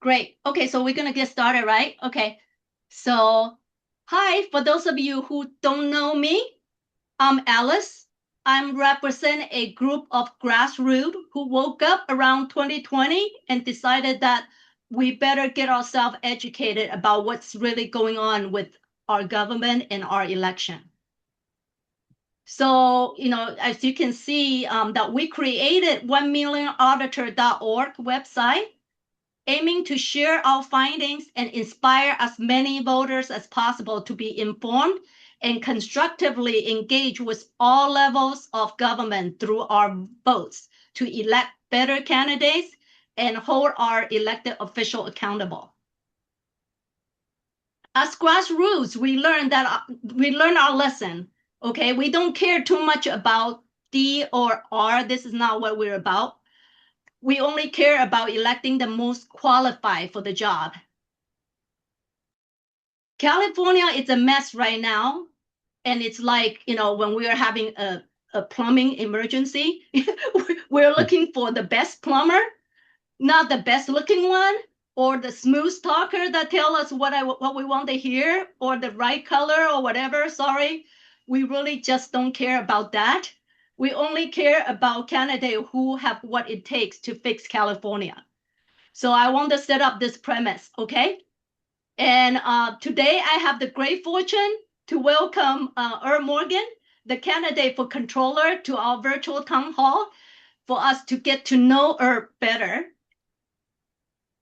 Great. Okay, so we're gonna get started, right? Okay. So, hi, for those of you who don't know me, I'm Alice. I'm represent a group of grassroots who woke up around 2020 and decided that we better get ourselves educated about what's really going on with our government and our election. So, as you can see, that we created 1millionauditor.org website aiming to share our findings and inspire as many voters as possible to be informed and constructively engage with all levels of government through our votes to elect better candidates and hold our elected official accountable. As grassroots, we learn our lesson. Okay, we don't care too much about D or R. This is not what we're about. We only care about electing the most qualified for the job. California is a mess right now. And it's like, when we are having a plumbing emergency, we're looking for the best plumber, not the best looking one, or the smooth talker that tell us what we want to hear, or the right color or whatever. Sorry, we really just don't care about that. We only care about candidates who have what it takes to fix California. So I want to set up this premise, okay? And today I have the great fortune to welcome Earl Morgan, the candidate for controller, to our virtual town hall for us to get to know Earl better.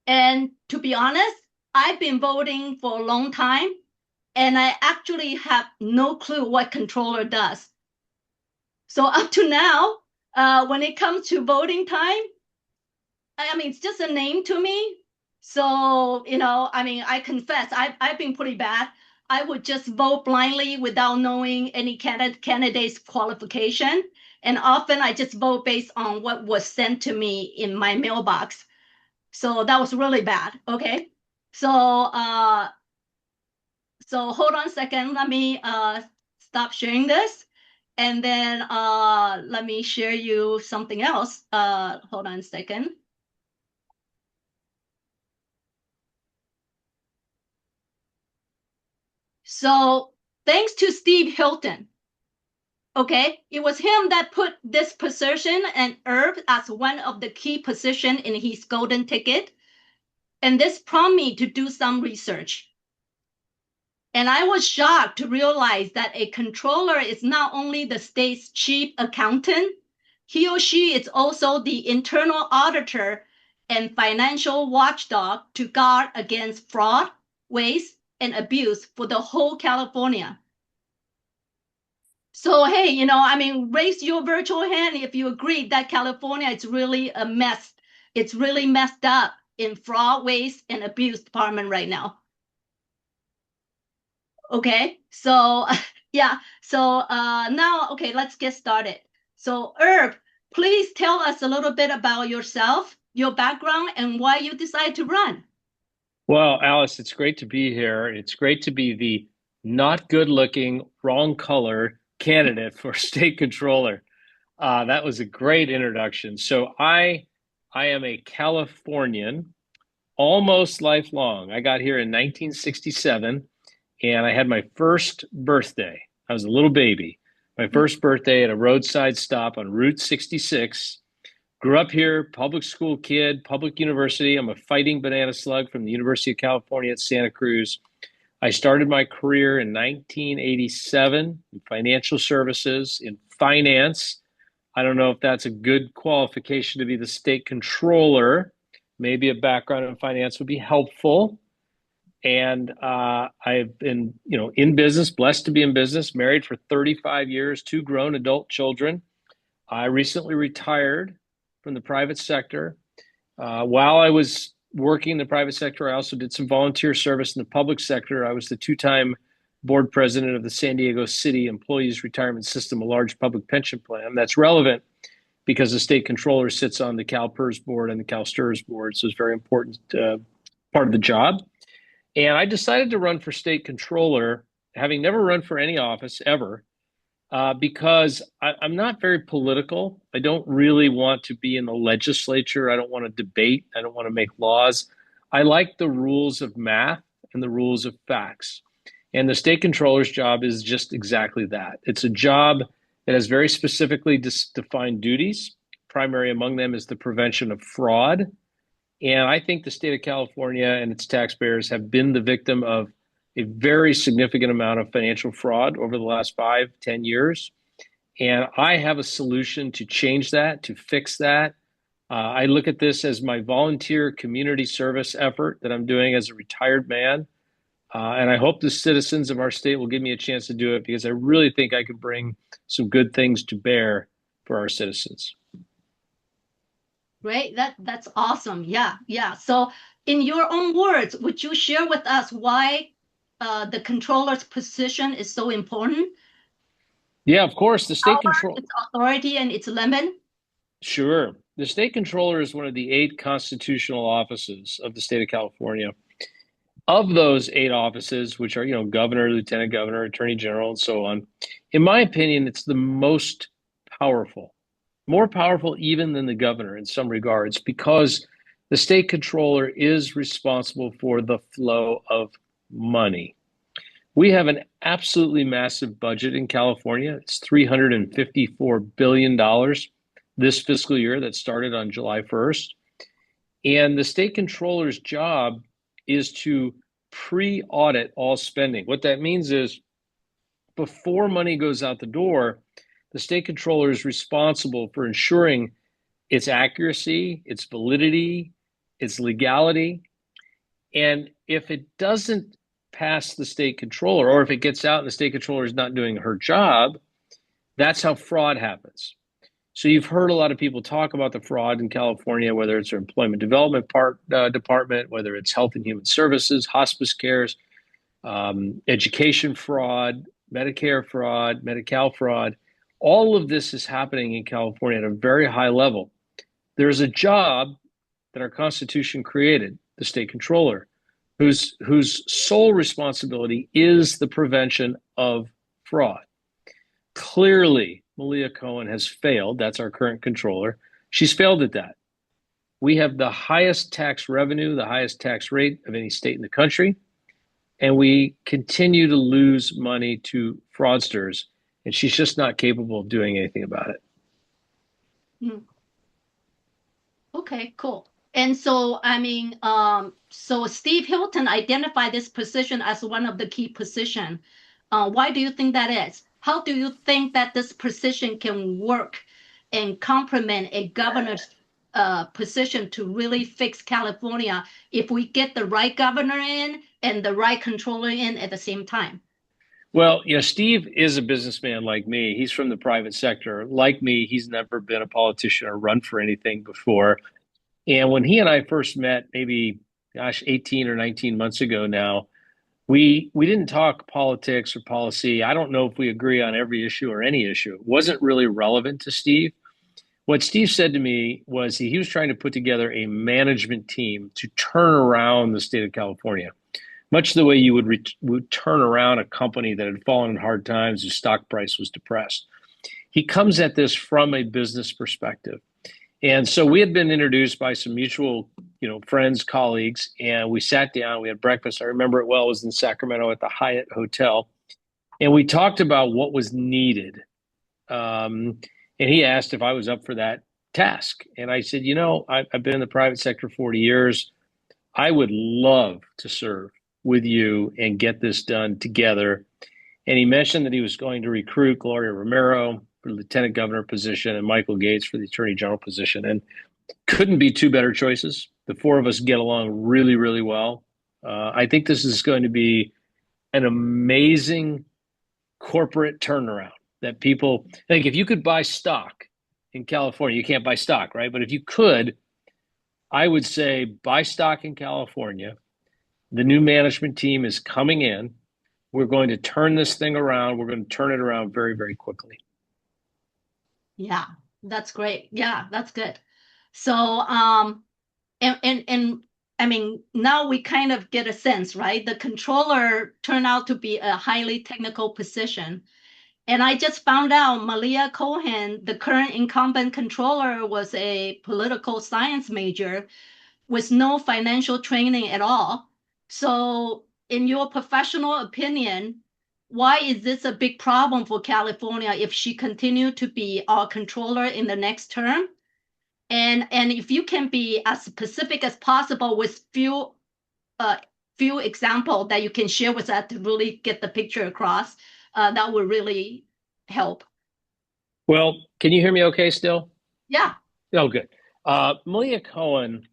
And to be honest, I've been voting for a long time, and I actually have no clue what controller does. So up to now, when it comes to voting time, I mean, it's just a name to me. So, I confess, I've been pretty bad. I would just vote blindly without knowing any candidate's qualification. And often I just vote based on what was sent to me in my mailbox. So that was really bad. Okay. So, hold on a second. Let me stop sharing this. And then let me share you something else. Hold on a second. So thanks to Steve Hilton, okay, it was him that put this position and Herb as one of the key position in his golden ticket. And this prompted me to do some research. And I was shocked to realize that a controller is not only the state's chief accountant, he or she is also the internal auditor and financial watchdog to guard against fraud, waste, and abuse for the whole California. So, hey, raise your virtual hand if you agree that California is really a mess. It's really messed up in fraud, waste, and abuse department right now. Okay, so yeah, so now, okay, let's get started. So, Herb, please tell us a little bit about yourself, your background, and why you decided to run. Well, Alice, it's great to be here. It's great to be the not good looking, wrong color candidate for state controller. That was a great introduction. So I am a Californian, almost lifelong. I got here in 1967 and I had my first birthday. I was a little baby. My first birthday at a roadside stop on Route 66. Grew up here, public school kid, public university. I'm a fighting banana slug from the University of California at Santa Cruz. I started my career in 1987 in financial services, in finance. I don't know if that's a good qualification to be the state controller. Maybe a background in finance would be helpful. And I've been, in business, blessed to be in business, married for 35 years, two grown adult children. I recently retired from the private sector. While I was working in the private sector, I also did some volunteer service in the public sector. I was the two-time board president of the San Diego City Employees Retirement System, a large public pension plan. That's relevant because the state controller sits on the CalPERS board and the CalSTRS board, so it's a very important part of the job. And I decided to run for state controller, having never run for any office ever, because I'm not very political. I don't really want to be in the legislature. I don't want to debate. I don't want to make laws. I like the rules of math and the rules of facts. And the state controller's job is just exactly that. It's a job that has very specifically defined duties. Primary among them is the prevention of fraud. And I think the state of California and its taxpayers have been the victim of a very significant amount of financial fraud over the last 5, 10 years. And I have a solution to change that, to fix that. I look at this as my volunteer community service effort that I'm doing as a retired man. And I hope the citizens of our state will give me a chance to do it because I really think I could bring some good things to bear for our citizens. Great. That's awesome. Yeah, yeah. So in your own words, would you share with us why the controller's position is so important? Yeah, of course. The state control. Its authority and its limit? Sure. The state controller is one of the 8 constitutional offices of the state of California. Of those 8 offices, which are, governor, lieutenant governor, attorney general, and so on, in my opinion, it's the most powerful, more powerful even than the governor in some regards, because the state controller is responsible for the flow of money. We have an absolutely massive budget in California. It's $354 billion this fiscal year that started on July 1st. And the state controller's job is to pre-audit all spending. What that means is before money goes out the door, the state controller is responsible for ensuring its accuracy, its validity, its legality. And if it doesn't pass the state controller, or if it gets out and the state controller is not doing her job, that's how fraud happens. So you've heard a lot of people talk about the fraud in California, whether it's their employment development department, whether it's health and human services, hospice cares, education fraud, Medicare fraud, Medi-Cal fraud. All of this is happening in California at a very high level. There's a job that our Constitution created, the state controller, whose sole responsibility is the prevention of fraud. Clearly, Malia Cohen has failed. That's our current controller. She's failed at that. We have the highest tax revenue, the highest tax rate of any state in the country, and we continue to lose money to fraudsters, and she's just not capable of doing anything about it. Okay, cool. And so, so Steve Hilton identified this position as one of the key positions. Why do you think that is? How do you think that this position can work and complement a governor's position to really fix California if we get the right governor in and the right controller in at the same time? Well, Steve is a businessman like me. He's from the private sector. Like me, he's never been a politician or run for anything before. And when he and I first met, maybe, 18 or 19 months ago now, we didn't talk politics or policy. I don't know if we agree on every issue or any issue. It wasn't really relevant to Steve. What Steve said to me was he was trying to put together a management team to turn around the state of California, much the way you would turn around a company that had fallen in hard times, whose stock price was depressed. He comes at this from a business perspective. And so we had been introduced by some mutual, friends, colleagues, and we sat down, we had breakfast. I remember it well, it was in Sacramento at the Hyatt Hotel. And we talked about what was needed. And he asked if I was up for that task. And I said, I've been in the private sector 40 years. I would love to serve with you and get this done together. And he mentioned that he was going to recruit Gloria Romero for the lieutenant governor position and Michael Gates for the attorney general position. And couldn't be 2 better choices. The 4 of us get along really, really well. I think this is going to be an amazing corporate turnaround that people think if you could buy stock in California, you can't buy stock, right? But if you could, I would say buy stock in California. The new management team is coming in. We're going to turn this thing around. We're going to turn it around very, very quickly. Yeah, that's great. Yeah, that's good. So, now we kind of get a sense, right? The controller turned out to be a highly technical position. And I just found out Malia Cohen, the current incumbent controller, was a political science major, with no financial training at all. So, in your professional opinion, why is this a big problem for California if she continue to be our controller in the next term? And if you can be as specific as possible with uh, few example that you can share with us to really get the picture across, that would really help. Well, can you hear me okay still? Yeah. Oh, good. Malia Cohen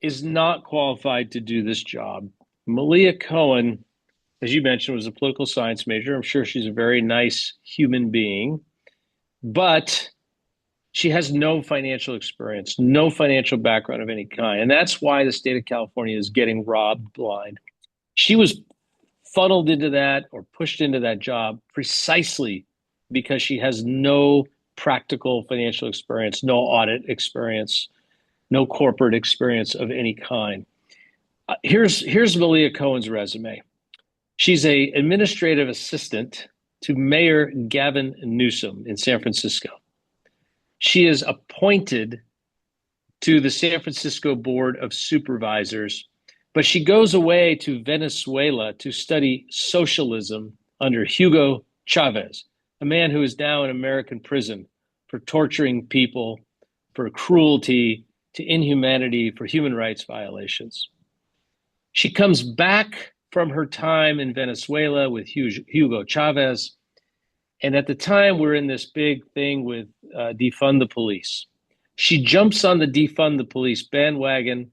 is not qualified to do this job. Malia Cohen, as you mentioned, was a political science major. I'm sure she's a very nice human being, but she has no financial experience, no financial background of any kind. And that's why the state of California is getting robbed blind. She was funneled into that or pushed into that job precisely because she has no practical financial experience, no audit experience, no corporate experience of any kind. Here's Malia Cohen's resume. She's a administrative assistant to Mayor Gavin Newsom in San Francisco. She is appointed to the San Francisco Board of Supervisors, but she goes away to Venezuela to study socialism under Hugo Chavez, a man who is now in American prison for torturing people, for cruelty, to inhumanity, for human rights violations. She comes back from her time in Venezuela with Hugo Chavez. And at the time, we're in this big thing with defund the police. She jumps on the defund the police bandwagon.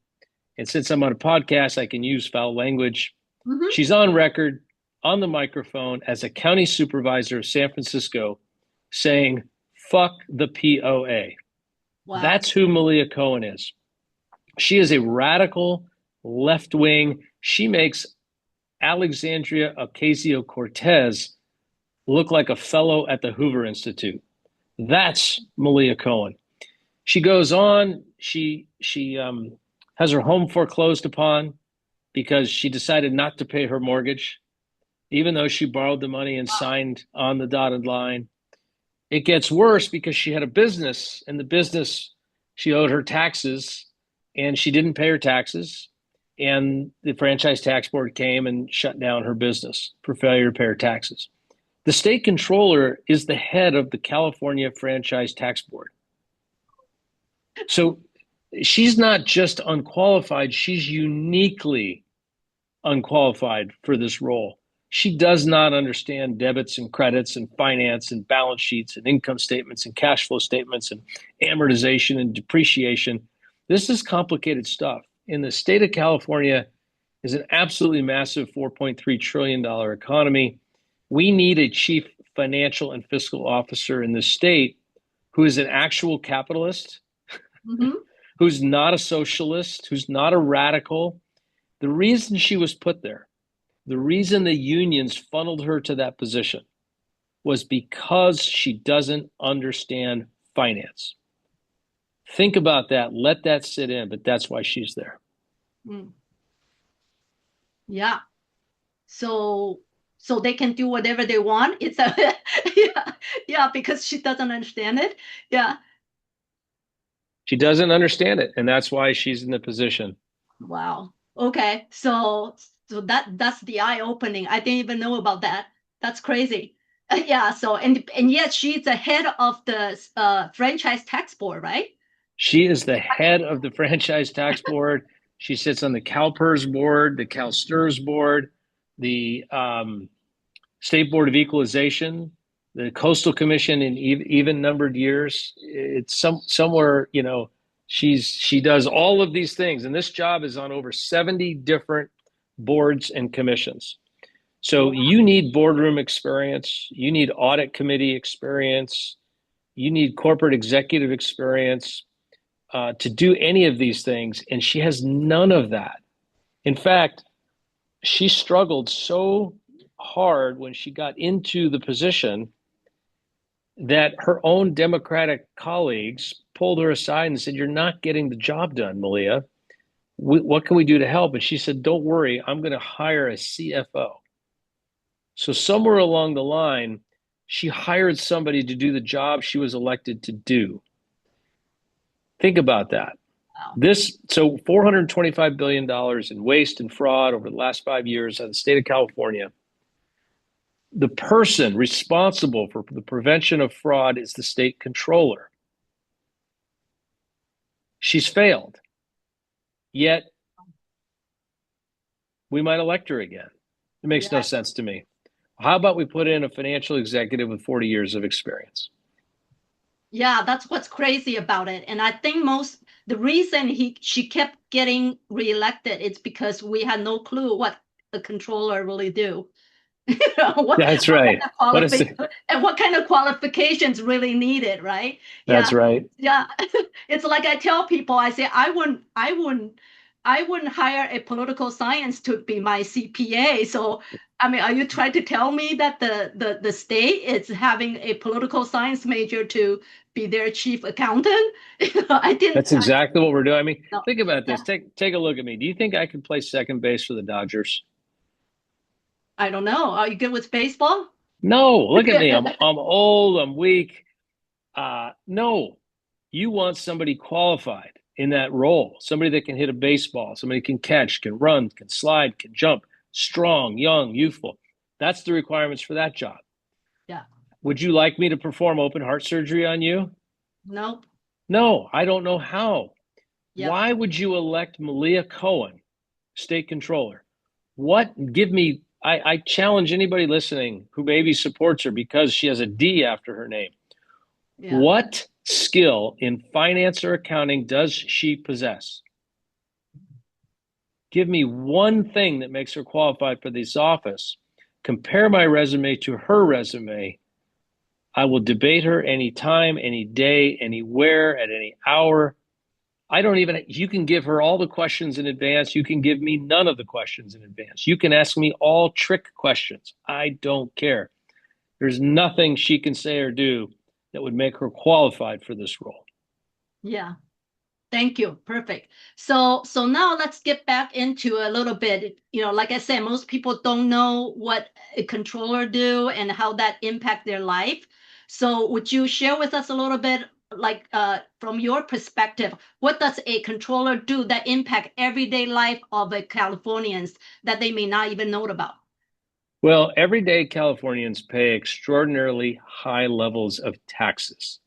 And since I'm on a podcast, I can use foul language. Mm-hmm. She's on record on the microphone as a county supervisor of San Francisco saying, fuck the POA. Wow. That's who Malia Cohen is. She is a radical left wing. She makes Alexandria Ocasio-Cortez look like a fellow at the Hoover Institute. That's Malia Cohen. She goes on. She has her home foreclosed upon because she decided not to pay her mortgage, even though she borrowed the money and signed on the dotted line. It gets worse because she had a business, and the business, she owed her taxes, and she didn't pay her taxes. And the Franchise Tax Board came and shut down her business for failure to pay her taxes. The state controller is the head of the California Franchise Tax Board. So she's not just unqualified, she's uniquely unqualified for this role. She does not understand debits and credits and finance and balance sheets and income statements and cash flow statements and amortization and depreciation. This is complicated stuff. In the state of California is an absolutely massive $4.3 trillion economy. We need a chief financial and fiscal officer in this state who is an actual capitalist, Mm-hmm. who's not a socialist, who's not a radical. The reason she was put there, the reason the unions funneled her to that position was because she doesn't understand finance. Think about that. Let that sit in, but that's why she's there. Mm. Yeah. So they can do whatever they want. It's a yeah, because she doesn't understand it. Yeah. She doesn't understand it, and that's why she's in the position. Wow. Okay. So that's the eye opening. I didn't even know about that. That's crazy. Yeah. So and yet she's the head of the franchise tax board, right? She is the head of the Franchise Tax Board. She sits on the CalPERS board, the CalSTRS board, the State Board of Equalization, the Coastal Commission in even numbered years. It's somewhere, she does all of these things. And this job is on over 70 different boards and commissions. So you need boardroom experience. You need audit committee experience. You need corporate executive experience to do any of these things. And she has none of that. In fact, she struggled so hard when she got into the position that her own Democratic colleagues pulled her aside and said, "You're not getting the job done, Malia. What can we do to help?" And she said, "Don't worry, I'm going to hire a CFO." So somewhere along the line, she hired somebody to do the job she was elected to do. Think about that. Wow. So $425 billion in waste and fraud over the last 5 years in the state of California. The person responsible for the prevention of fraud is the state controller. She's failed. Yet we might elect her again. It makes no Yeah. sense to me. How about we put in a financial executive with 40 years of experience? Yeah, that's what's crazy about it. And I think the reason she kept getting reelected is because we had no clue what a controller really do. That's What kind right. of What is it? and what kind of qualifications really needed, right? Yeah. That's right. Yeah. It's like I tell people, I say I wouldn't hire a political science to be my CPA. So I mean, are you trying to tell me that the state is having a political science major to be their chief accountant? I didn't That's exactly what we're doing. I mean, know. think about Yeah. this. Take a look at me. Do you think I could play second base for the Dodgers? I don't know. Are you good with baseball? No. Look at me. I'm old. I'm weak. No. You want somebody qualified in that role, somebody that can hit a baseball, somebody can catch, can run, can slide, can jump, strong, young, youthful. That's the requirements for that job. Yeah. Would you like me to perform open heart surgery on you? Nope. No, I don't know how. Yep. Why would you elect Malia Cohen, state controller? Give me, I challenge anybody listening who maybe supports her because she has a D after her name. Yeah. What skill in finance or accounting does she possess? Give me one thing that makes her qualified for this office. Compare my resume to her resume. I will debate her anytime, any day, anywhere, at any hour. You can give her all the questions in advance. You can give me none of the questions in advance. You can ask me all trick questions. I don't care. There's nothing she can say or do that would make her qualified for this role. Yeah. Thank you. Perfect. So now let's get back into a little bit. Like I said, most people don't know what a controller do and how that impact their life. So would you share with us a little bit, like from your perspective, what does a controller do that impact everyday life of a Californians that they may not even know about? Well, everyday Californians pay extraordinarily high levels of taxes.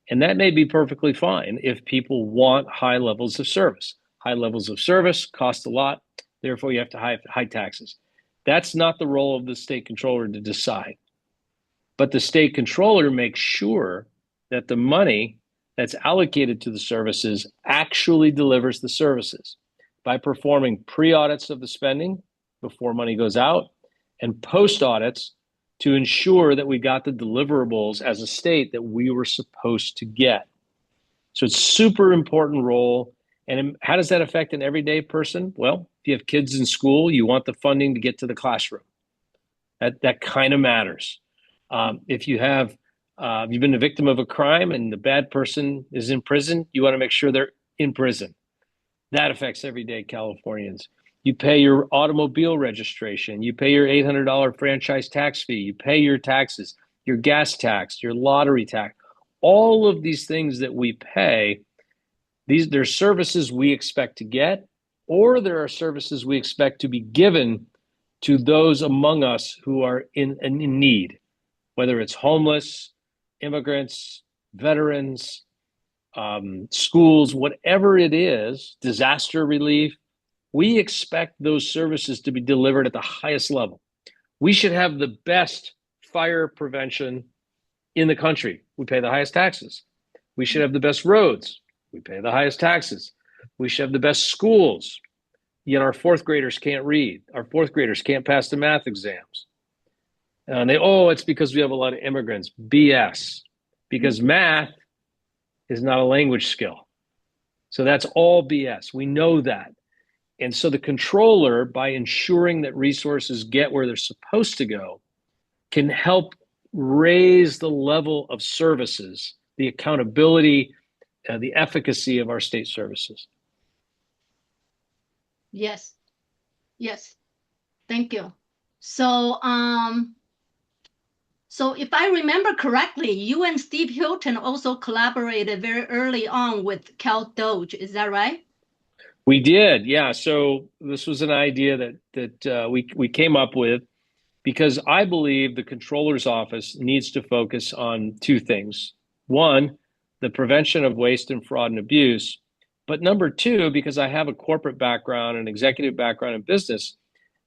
And that may be perfectly fine if people want high levels of service. High levels of service cost a lot, therefore, you have to high taxes. That's not the role of the state controller to decide. But the state controller makes sure that the money that's allocated to the services actually delivers the services by performing pre audits of the spending before money goes out and post audits to ensure that we got the deliverables as a state that we were supposed to get. So it's super important role. And how does that affect an everyday person? Well, if you have kids in school, you want the funding to get to the classroom. That kind of matters. If you've been a victim of a crime and the bad person is in prison, you want to make sure they're in prison. That affects everyday Californians. You pay your automobile registration. You pay your $800 franchise tax fee. You pay your taxes, your gas tax, your lottery tax. All of these things that we pay, they're services we expect to get, or there are services we expect to be given to those among us who are in need, whether it's homeless, immigrants, veterans, schools, whatever it is, disaster relief. We expect those services to be delivered at the highest level. We should have the best fire prevention in the country. We pay the highest taxes. We should have the best roads. We pay the highest taxes. We should have the best schools. Yet our fourth graders can't read. Our fourth graders can't pass the math exams. And it's because we have a lot of immigrants. BS. Because math is not a language skill. So that's all BS. We know that. And so the controller, by ensuring that resources get where they're supposed to go, can help raise the level of services, the accountability, the efficacy of our state services. Yes. Yes. Thank you. So So if I remember correctly, you and Steve Hilton also collaborated very early on with Cal Doge. Is that right? We did, yeah. So this was an idea that we came up with because I believe the controller's office needs to focus on two things. One, the prevention of waste and fraud and abuse. But number two, because I have a corporate background, an executive background in business,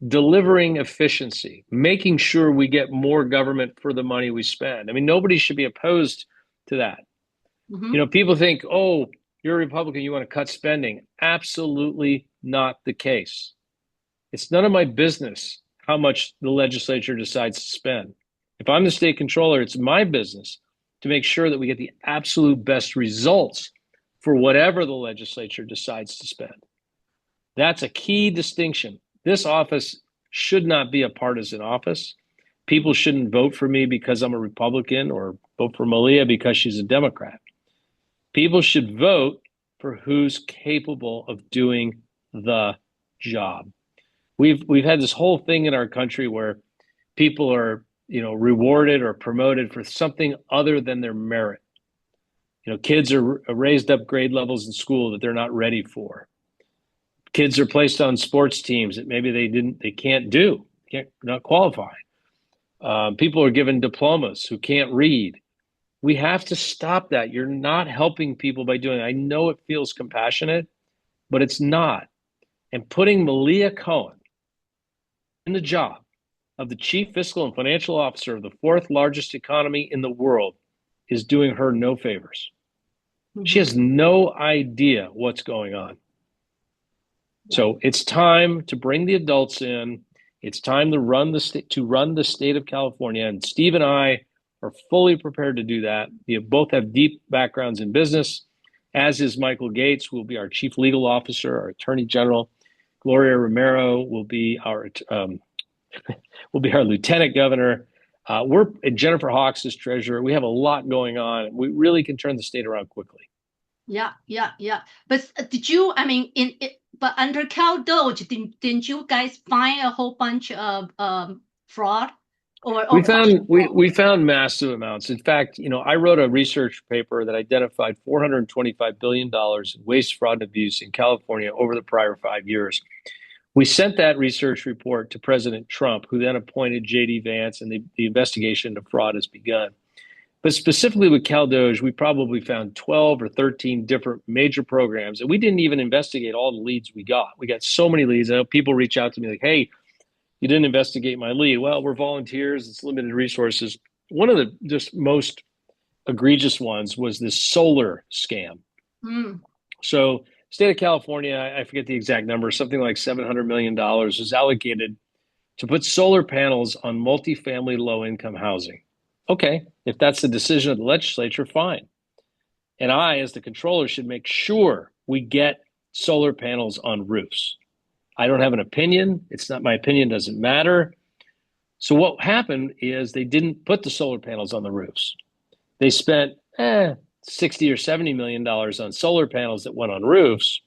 delivering efficiency, making sure we get more government for the money we spend. I mean, nobody should be opposed to that. You Mm-hmm. know, people think, oh, you're a Republican, you want to cut spending. Absolutely not the case. It's none of my business how much the legislature decides to spend. If I'm the state controller, it's my business to make sure that we get the absolute best results for whatever the legislature decides to spend. That's a key distinction. This office should not be a partisan office. People shouldn't vote for me because I'm a Republican or vote for Malia because she's a Democrat. People should vote for who's capable of doing the job. We've had this whole thing in our country where people are, rewarded or promoted for something other than their merit. Kids are raised up grade levels in school that they're not ready for. Kids are placed on sports teams that maybe they can't do, not qualify. People are given diplomas who can't read. We have to stop that. You're not helping people by doing it. I know it feels compassionate, but it's not. And putting Malia Cohen in the job of the chief fiscal and financial officer of the fourth largest economy in the world is doing her no favors. She Mm-hmm. has no idea what's going on. So it's time to bring the adults in. It's time to run the state of California. And Steve and I are fully prepared to do that. We both have deep backgrounds in business, as is Michael Gates, who will be our chief legal officer, our attorney general. Gloria Romero will be our lieutenant governor. We're Jennifer Hawks is treasurer. We have a lot going on. We really can turn the state around quickly. Yeah, yeah, yeah. But did you, I mean, but under Cal Doge, didn't you guys find a whole bunch of fraud We or found questionable? we found massive amounts. In fact, I wrote a research paper that identified $425 billion in waste, fraud, and abuse in California over the prior 5 years. We sent that research report to President Trump, who then appointed J.D. Vance, and the investigation into fraud has begun. But specifically with CalDOGE, we probably found 12 or 13 different major programs, and we didn't even investigate all the leads we got. We got so many leads. I know people reach out to me like, hey, you didn't investigate my lead. Well, we're volunteers, it's limited resources. One of the just most egregious ones was this solar scam. Mm. So, state of California, I forget the exact number, something like $700 million was allocated to put solar panels on multifamily low income housing. Okay, if that's the decision of the legislature, fine. And I, as the controller, should make sure we get solar panels on roofs. I don't have an opinion. It's not my opinion, doesn't matter. So what happened is they didn't put the solar panels on the roofs. They spent 60 or $70 million on solar panels that went on roofs.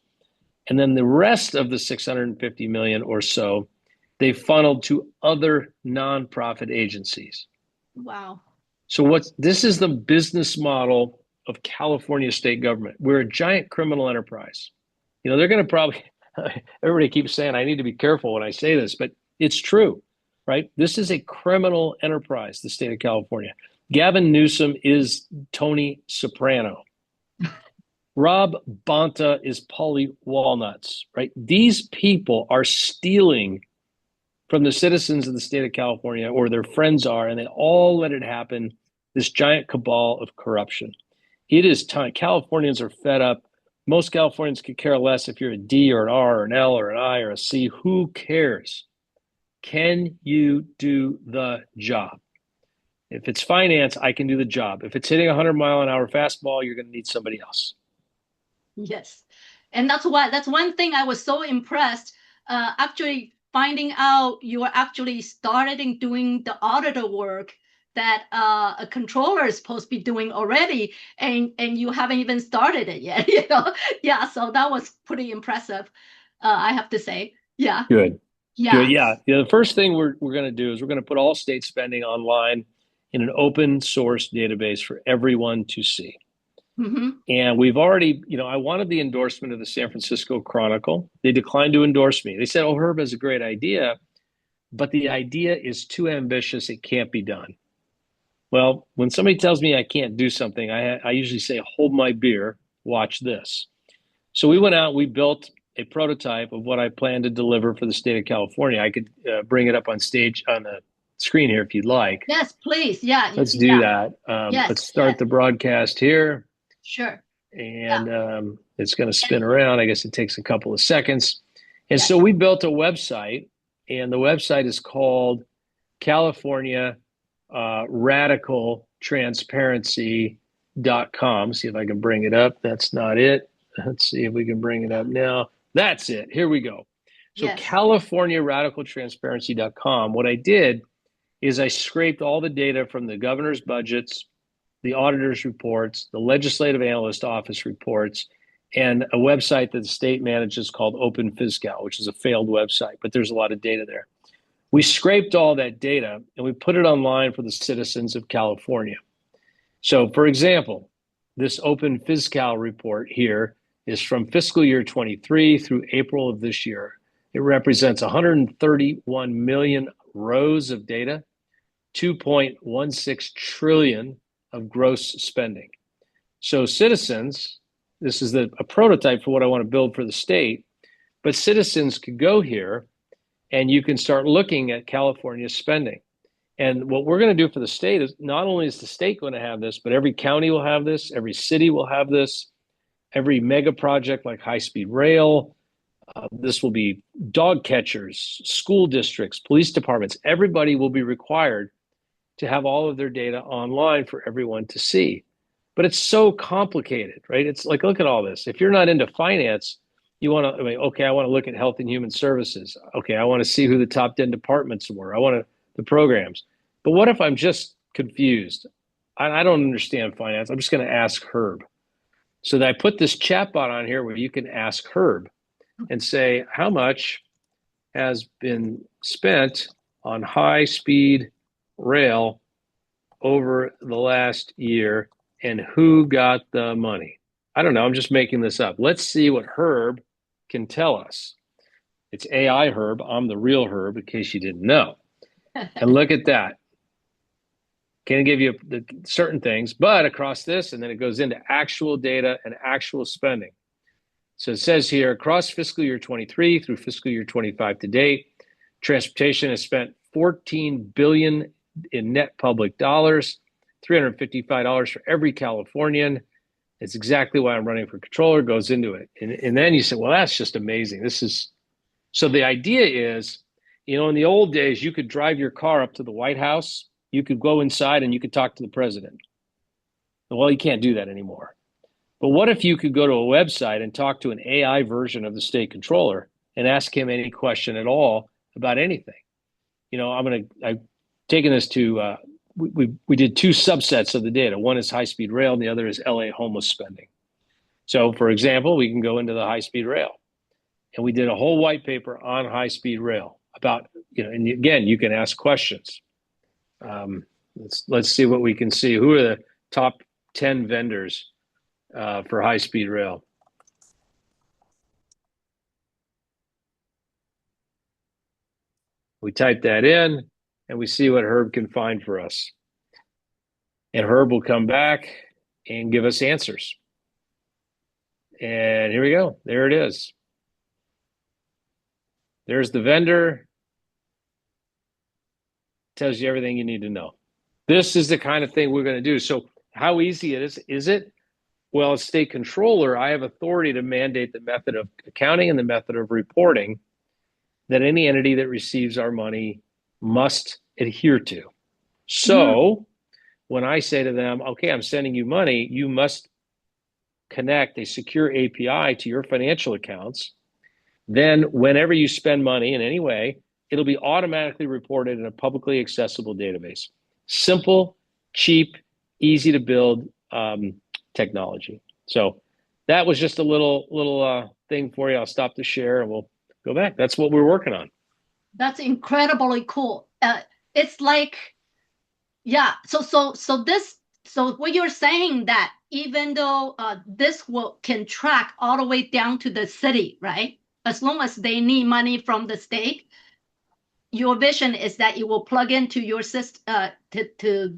And then the rest of the 650 million or so, they funneled to other nonprofit agencies. Wow. So this is the business model of California state government. We're a giant criminal enterprise. They're going to probably, everybody keeps saying I need to be careful when I say this, but it's true, right? This is a criminal enterprise, the state of California. Gavin Newsom is Tony Soprano. Rob Bonta is Paulie Walnuts, right? These people are stealing from the citizens of the state of California, or their friends are, and they all let it happen, this giant cabal of corruption. It is time. Californians are fed up. Most Californians could care less if you're a D or an R or an L or an I or a C. Who cares? Can you do the job? If it's finance, I can do the job. If it's hitting a 100-mile-an-hour fastball, you're going to need somebody else. Yes. And that's one thing I was so impressed, actually finding out you are actually started doing the auditor work that a controller is supposed to be doing already, and you haven't even started it yet. Yeah, so that was pretty impressive, I have to say. Yeah. Good. Yeah. Yeah. The first thing we're going to do is we're going to put all state spending online in an open source database for everyone to see. Mm-hmm. And we've already, I wanted the endorsement of the San Francisco Chronicle. They declined to endorse me. They said, oh, Herb has a great idea, but the idea is too ambitious. It can't be done. Well, when somebody tells me I can't do something, I usually say, hold my beer, watch this. So we went out, we built a prototype of what I plan to deliver for the state of California. I could bring it up on stage on the screen here if you'd like. Yes, please. Yeah. Let's do Yeah. that. Yes. Let's start the broadcast here. Sure. And Yeah. it's going to spin around. I guess it takes a couple of seconds. And Yeah. so we built a website, and the website is called California Radical Transparency.com. See if I can bring it up. That's not it. Let's see if we can bring it up now. That's it. Here we go. So Yes. California Radical Transparency.com. What I did is I scraped all the data from the governor's budgets, the auditor's reports, the legislative analyst office reports, and a website that the state manages called Open Fiscal, which is a failed website, but there's a lot of data there. We scraped all that data and we put it online for the citizens of California. So, for example, this Open Fiscal report here is from fiscal year 23 through April of this year. It represents 131 million rows of data, 2.16 trillion of gross spending. So citizens, this is a prototype for what I want to build for the state, but citizens could go here and you can start looking at California's spending. And what we're going to do for the state is not only is the state going to have this, but every county will have this, every city will have this, every mega project like high-speed rail. This will be dog catchers, school districts, police departments. Everybody will be required to have all of their data online for everyone to see. But it's so complicated, right? It's like, look at all this. If you're not into finance, you want to, okay, I want to look at health and human services. Okay, I want to see who the top 10 departments were. I want the programs. But what if I'm just confused? I don't understand finance. I'm just going to ask Herb. So that I put this chatbot on here where you can ask Herb and say, how much has been spent on high-speed rail over the last year and who got the money? I don't know. I'm just making this up. Let's see what Herb can tell us. It's AI Herb. I'm the real Herb, in case you didn't know. And look at that. Can't give you the certain things, but across this, and then it goes into actual data and actual spending. So it says here, across fiscal year 23 through fiscal year 25 to date, transportation has spent $14 billion in net public dollars, $355 for every Californian. It's exactly why I'm running for controller, goes into it. And then you say, well, that's just amazing. So the idea is, in the old days, you could drive your car up to the White House, you could go inside and you could talk to the president. Well, you can't do that anymore. But what if you could go to a website and talk to an AI version of the state controller and ask him any question at all about anything? I've taken this to, we did two subsets of the data. One is high-speed rail and the other is LA homeless spending. So for example, we can go into the high-speed rail and we did a whole white paper on high-speed rail about, and again, you can ask questions. Let's see what we can see. Who are the top 10 vendors for high-speed rail? We type that in and we see what Herb can find for us. And Herb will come back and give us answers. And here we go. There it is. There's the vendor. Tells you everything you need to know. This is the kind of thing we're going to do. So how easy is it? Well, as state controller, I have authority to mandate the method of accounting and the method of reporting that any entity that receives our money must adhere to. So when I say to them, okay, I'm sending you money, you must connect a secure API to your financial accounts. Then whenever you spend money in any way, it'll be automatically reported in a publicly accessible database. Simple, cheap, easy to build technology. So that was just a little thing for you. I'll stop the share and we'll go back. That's what we're working on. That's incredibly cool. It's like Yeah. So what you're saying that even though this will can track all the way down to the city, right? As long as they need money from the state, your vision is that it will plug into your system to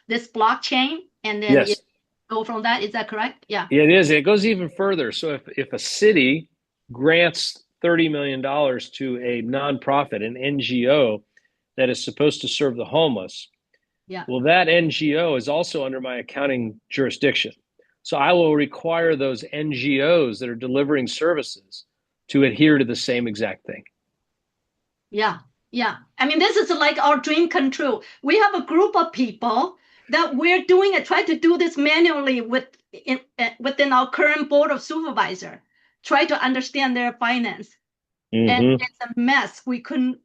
this blockchain, and then it Yes, go from that. Is that correct? Yeah. it is. It goes even further. So if a city grants $30 million to a nonprofit, an NGO that is supposed to serve the homeless, Yeah. well, that NGO is also under my accounting jurisdiction. So I will require those NGOs that are delivering services to adhere to the same exact thing. Yeah, yeah. I mean, this is like our dream come true. We have a group of people that we're doing it, try to do this manually within our current board of supervisor, try to understand their finance. And Mm-hmm. it's a mess. We couldn't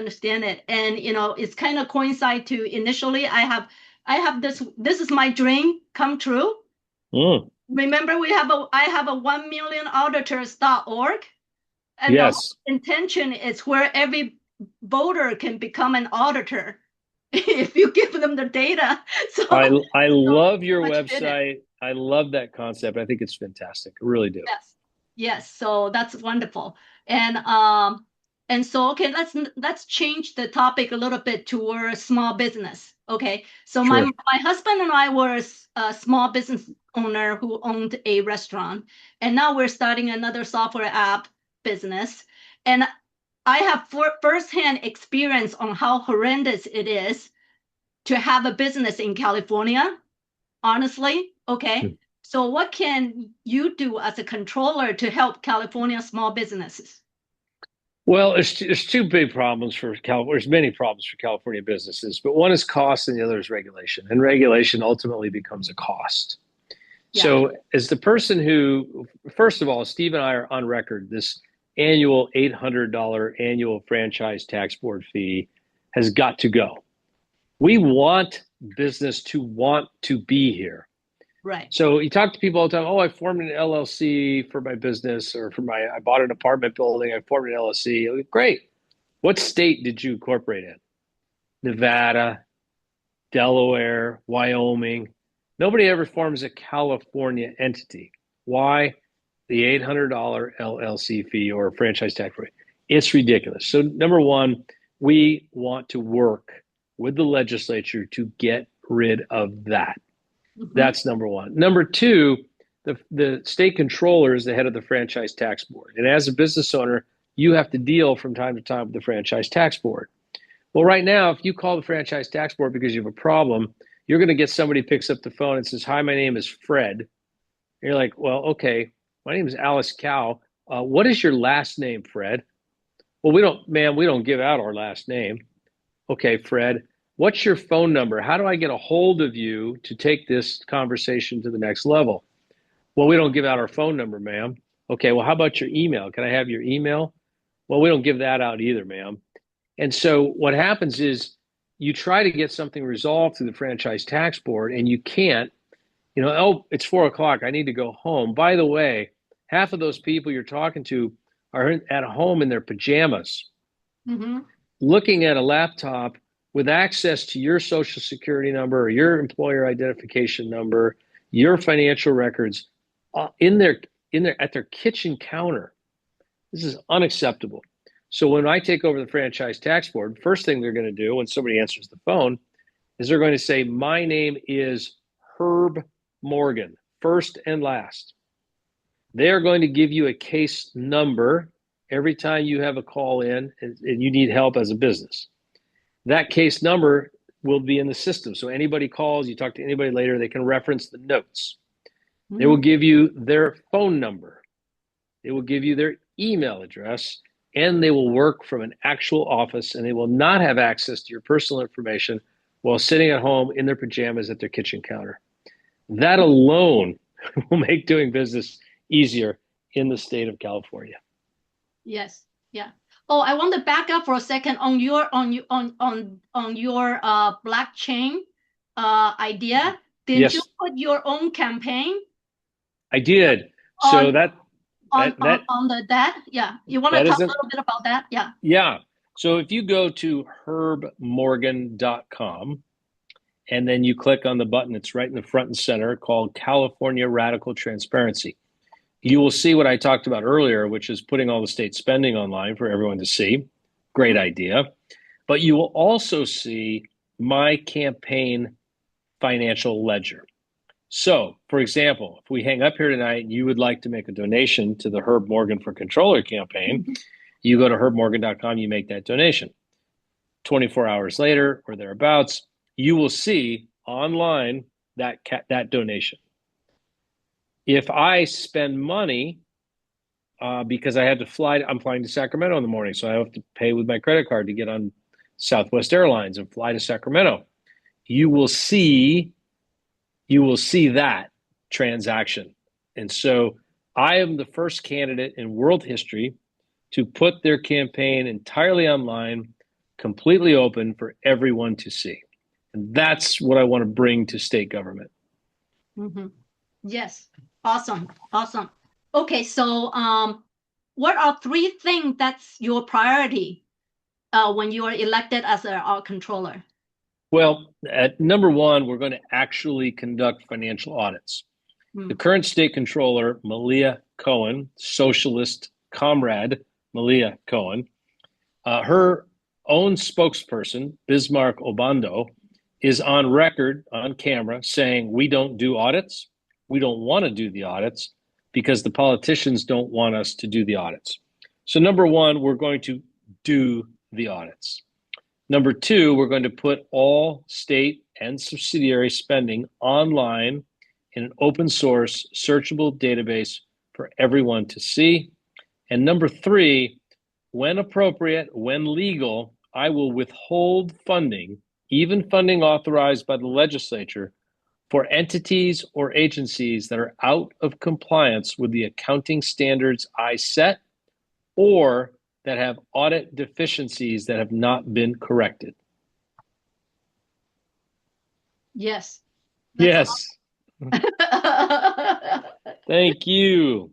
understand it. And it's kind of coincide to initially I have this is my dream come true. Mm. Remember I have a 1millionauditors.org. And the whole Yes. intention is where every voter can become an auditor if you give them the data. I So love your much fit it. website. I love that concept. I think it's fantastic. I really do. Yes. Yes. So that's wonderful. And so okay, let's change the topic a little bit toward small business. Okay. So my Sure. my husband and I were a small business owner who owned a restaurant, and now we're starting another software app business. And I have firsthand experience on how horrendous it is to have a business in California, honestly. Okay. So what can you do as a controller to help California small businesses? Well, there's two big problems for California. There's many problems for California businesses, but one is cost and the other is regulation. And regulation ultimately becomes a cost. Yeah. So, as the person who, first of all, Steve and I are on record, this annual $800 annual franchise tax board fee has got to go. We want business to want to be here. Right. So you talk to people all the time. Oh, I formed an LLC for my business, or I bought an apartment building. I formed an LLC. Great. What state did you incorporate in? Nevada, Delaware, Wyoming. Nobody ever forms a California entity. Why? The $800 LLC fee or franchise tax rate. It's ridiculous. So, number one, we want to work with the legislature to get rid of that. Mm-hmm. That's number one. Number two, the state controller is the head of the franchise tax board. And as a business owner, you have to deal from time to time with the franchise tax board. Well, right now, if you call the franchise tax board because you have a problem, you're going to get somebody picks up the phone and says, "Hi, my name is Fred." And you're like, "Well, okay, my name is Alice Cow. What is your last name, Fred?" "Well, we don't give out our last name." "Okay, Fred, what's your phone number? How do I get a hold of you to take this conversation to the next level?" "Well, we don't give out our phone number, ma'am." "Okay, well, how about your email? Can I have your email?" "Well, we don't give that out either, ma'am." And so what happens is you try to get something resolved through the franchise tax board and you can't, "Oh, it's 4 o'clock. I need to go home." By the way, half of those people you're talking to are at home in their pajamas, Mm-hmm. looking at a laptop with access to your social security number or your employer identification number, your financial records in their at their kitchen counter. This is unacceptable. So when I take over the franchise tax board, first thing they're going to do when somebody answers the phone is they're going to say, "My name is Herb Morgan, first and last." They are going to give you a case number every time you have a call in and you need help as a business. That case number will be in the system. So anybody calls, you talk to anybody later, they can reference the notes. They will Mm-hmm. give you their phone number. They will give you their email address, and they will work from an actual office, and they will not have access to your personal information while sitting at home in their pajamas at their kitchen counter. That alone will make doing business easier in the state of California. Yes. Yeah. Oh, I want to back up for a second on your blockchain idea. Didn't you Yes, put your own campaign I did. So on that on that on that on the that? Yeah. You want to that talk a isn't little bit about that? Yeah. yeah. So if you go to herbmorgan.com and then you click on the button. It's right in the front and center called California Radical Transparency. You will see what I talked about earlier, which is putting all the state spending online for everyone to see. Great idea. But you will also see my campaign financial ledger. So, for example, if we hang up here tonight and you would like to make a donation to the Herb Morgan for Controller campaign, you go to herbmorgan.com, you make that donation. 24 hours later or thereabouts, you will see online that donation. If I spend money because I had to fly, I'm flying to Sacramento in the morning, so I have to pay with my credit card to get on Southwest Airlines and fly to Sacramento. You will see that transaction. And so I am the first candidate in world history to put their campaign entirely online, completely open for everyone to see. And that's what I want to bring to state government. Mm-hmm. Yes. Awesome. Awesome. Okay. So what are 3 things that's your priority when you are elected as our controller? Well, at number 1, we're going to actually conduct financial audits. The current state controller, Malia Cohen, socialist comrade Malia Cohen, her own spokesperson, Bismarck Obando, is on record, on camera, saying we don't do audits. We don't want to do the audits because the politicians don't want us to do the audits. So number 1, we're going to do the audits. Number 2, we're going to put all state and subsidiary spending online in an open source, searchable database for everyone to see. And number 3, when appropriate, when legal, I will withhold funding, even funding authorized by the legislature, for entities or agencies that are out of compliance with the accounting standards I set or that have audit deficiencies that have not been corrected. Yes. Yes. Thank you.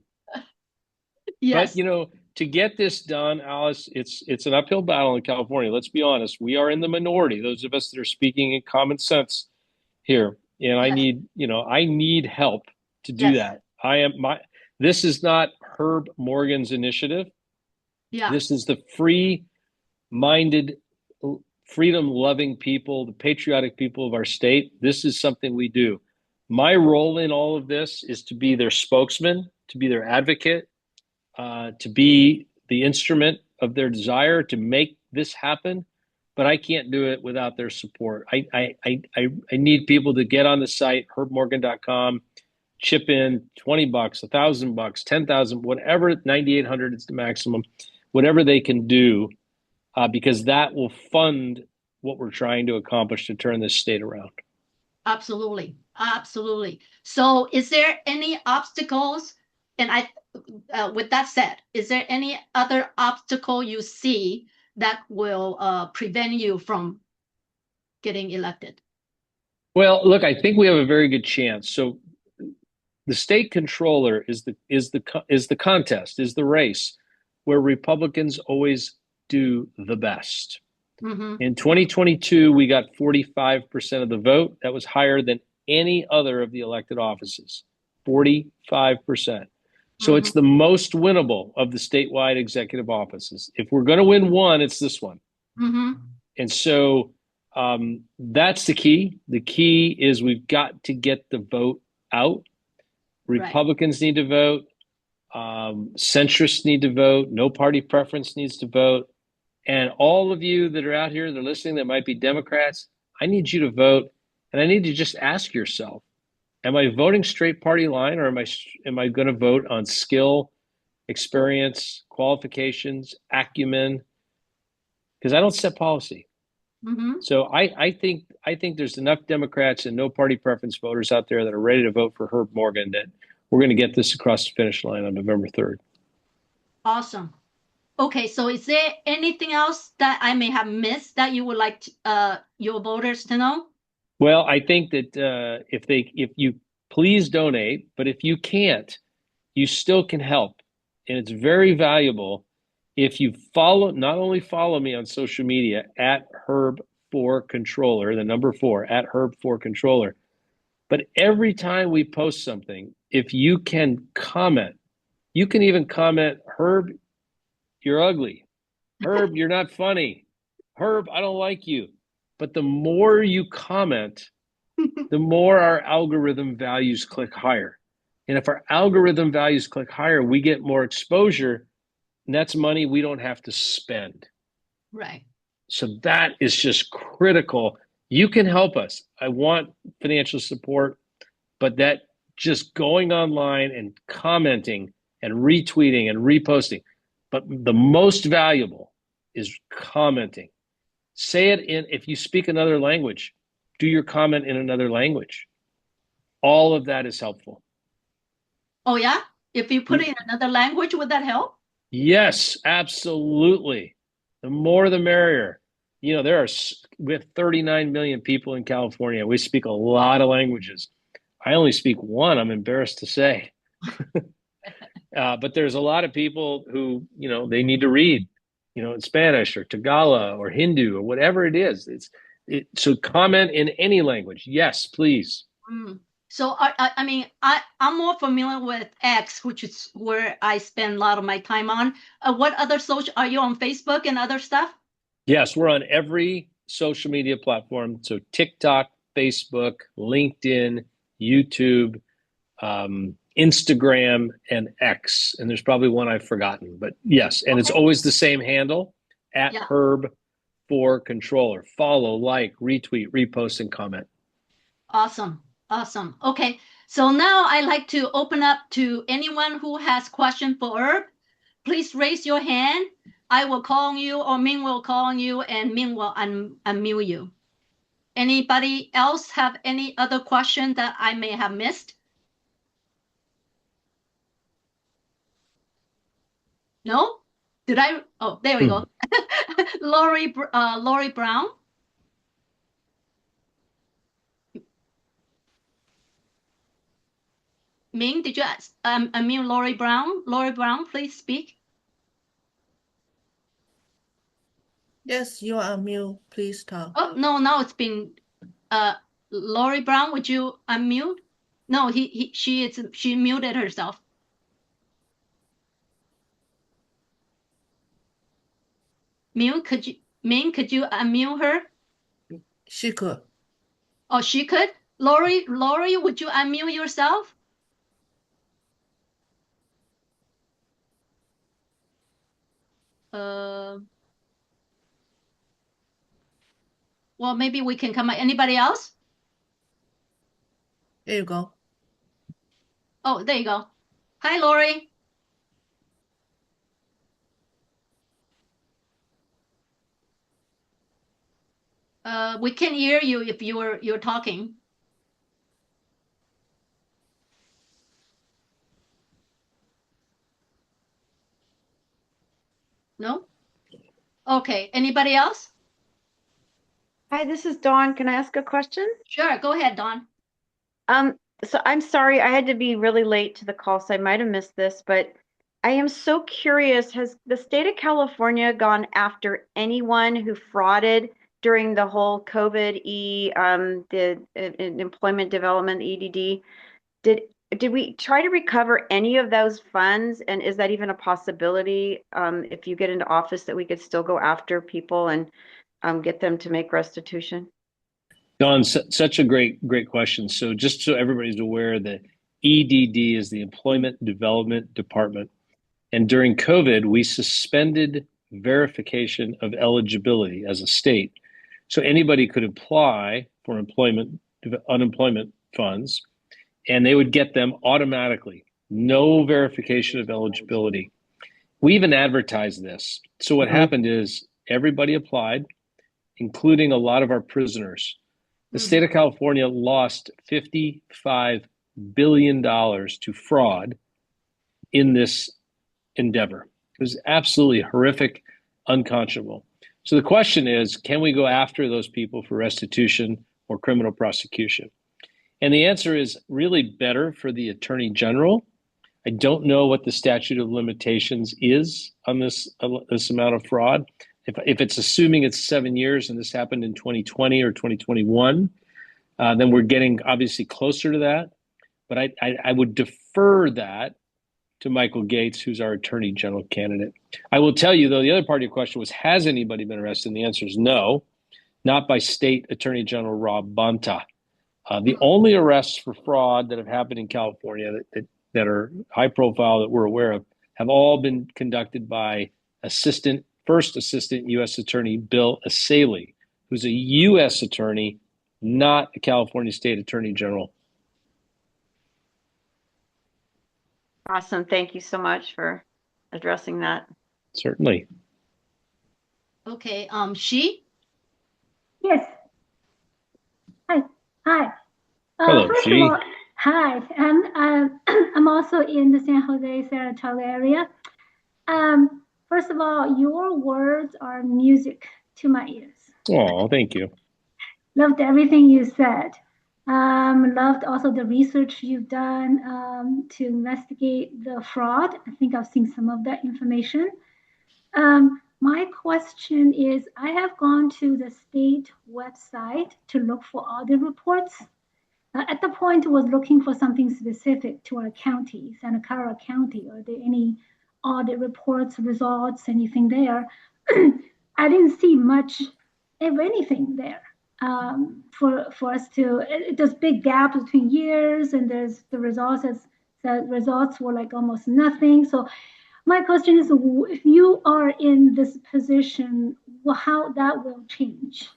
Yes. But, you know, to get this done, Alice, it's an uphill battle in California. Let's be honest. We are in the minority, those of us that are speaking in common sense here. And yes. I need help to do yes. that. This is not Herb Morgan's initiative. Yeah. This is the free-minded, freedom-loving people, the patriotic people of our state. This is something we do. My role in all of this is to be their spokesman, to be their advocate, to be the instrument of their desire to make this happen. But I can't do it without their support. I need people to get on the site, herbmorgan.com, chip in $20, $1,000, 10,000, whatever, 9,800 is the maximum, whatever they can do, because that will fund what we're trying to accomplish to turn this state around. Absolutely. Absolutely. So is there any obstacles? And with that said, is there any other obstacle you see that will prevent you from getting elected? Well, look, I think we have a very good chance. So the state controller is the contest, is the race where Republicans always do the best. Mm-hmm. In 2022, we got 45% of the vote. That was higher than any other of the elected offices, 45%. So it's the most winnable of the statewide executive offices. If we're going to win one, it's this one. Mm-hmm. And so that's the key. The key is we've got to get the vote out. Republicans need to vote. Centrists need to vote. No party preference needs to vote. And all of you that are out here that are listening that might be Democrats, I need you to vote. And I need to just ask yourself, am I voting straight party line, or am I going to vote on skill, experience, qualifications, acumen? Because I don't set policy. Mm-hmm. So I think there's enough Democrats and no party preference voters out there that are ready to vote for Herb Morgan that we're going to get this across the finish line on November 3rd. Awesome. Okay, so is there anything else that I may have missed that you would like your voters to know? Well, I think that if you please donate, but if you can't, you still can help. And it's very valuable if you not only follow me on social media at Herb Herb4Controller, the number 4, at Herb4Controller. But every time we post something, if you can comment, you can even comment, Herb, you're ugly. Herb, you're not funny. Herb, I don't like you. But the more you comment, the more our algorithm values click higher. And if our algorithm values click higher, we get more exposure, and that's money we don't have to spend. Right. So that is just critical. You can help us. I want financial support, but that just going online and commenting and retweeting and reposting. But the most valuable is commenting. Say it in, if you speak another language, do your comment in another language. All of that is helpful. Oh, yeah? If you put it in another language, would that help? Yes, absolutely. The more the merrier. You know, we have 39 million people in California. We speak a lot of languages. I only speak one, I'm embarrassed to say. But there's a lot of people who, you know, they need to read, you know, in Spanish or Tagalog or Hindu or whatever it is. So comment in any language. Yes, please. Mm. So I mean, I'm more familiar with X, which is where I spend a lot of my time on. What other social are you on Facebook and other stuff? Yes, we're on every social media platform. So TikTok, Facebook, LinkedIn, YouTube, Instagram, and X. And there's probably one I've forgotten, but yes. And it's always the same handle at Herb4Controller. Follow, like, retweet, repost, and comment. Awesome. Awesome. Okay. So now I'd like to open up to anyone who has question for Herb. Please raise your hand. I will call on you, or Ming will call on you, and Ming will unmute you. Anybody else have any other question that I may have missed? No? Did I? Oh, there we go. Lori Brown. Ming, did you unmute Lori Brown? Lori Brown, please speak. Yes, you are mute. Please talk. Oh, no, it's been Lori Brown, would you unmute? No, she muted herself. Ming, could you unmute her? She could. Oh, she could? Lori, would you unmute yourself? Well, maybe we can come. Anybody else? There you go. Oh, there you go. Hi, Lori. We can't hear you if you're talking. No? Okay. Anybody else? Hi, this is Dawn. Can I ask a question? Sure. Go ahead, Dawn. So I'm sorry, I had to be really late to the call, so I might have missed this, but I am so curious, has the state of California gone after anyone who frauded during the whole COVID employment development EDD? Did we try to recover any of those funds? And is that even a possibility if you get into office that we could still go after people and get them to make restitution? Don, such a great question. So just so everybody's aware, the EDD is the Employment Development Department. And during COVID, we suspended verification of eligibility as a state. So anybody could apply for unemployment funds, and they would get them automatically. No verification of eligibility. We even advertised this. So what happened is everybody applied, including a lot of our prisoners. The state of California lost $55 billion to fraud in this endeavor. It was absolutely horrific, unconscionable. So the question is, can we go after those people for restitution or criminal prosecution? And the answer is really better for the Attorney General. I don't know what the statute of limitations is on this amount of fraud. if it's assuming it's 7 years and this happened in 2020 or 2021, then we're getting obviously closer to that. But I would defer that to Michael Gates, who's our Attorney General candidate. I will tell you, though, the other part of your question was, has anybody been arrested? And the answer is no, not by State Attorney General Rob Bonta. The only arrests for fraud that have happened in California that are high profile that we're aware of have all been conducted by First Assistant U.S. Attorney Bill Asaley, who's a U.S. attorney, not a California State Attorney General. Awesome. Thank you so much for addressing that. Certainly. Okay, she? Yes. Hi. Hi. Hello, First Xi. of all, hi. I'm also in the San Jose, Saratoga area. First of all, your words are music to my ears. Oh, thank you. Loved everything you said. Loved also the research you've done to investigate the fraud. I think I've seen some of that information. My question is, I have gone to the state website to look for audit reports. At the point, I was looking for something specific to our county, Santa Clara County. Are there any audit reports, results, anything there? I didn't see much of anything there for us to. There's big gaps between years, and there's the results were like almost nothing. So my question is, if you are in this position, how that will change?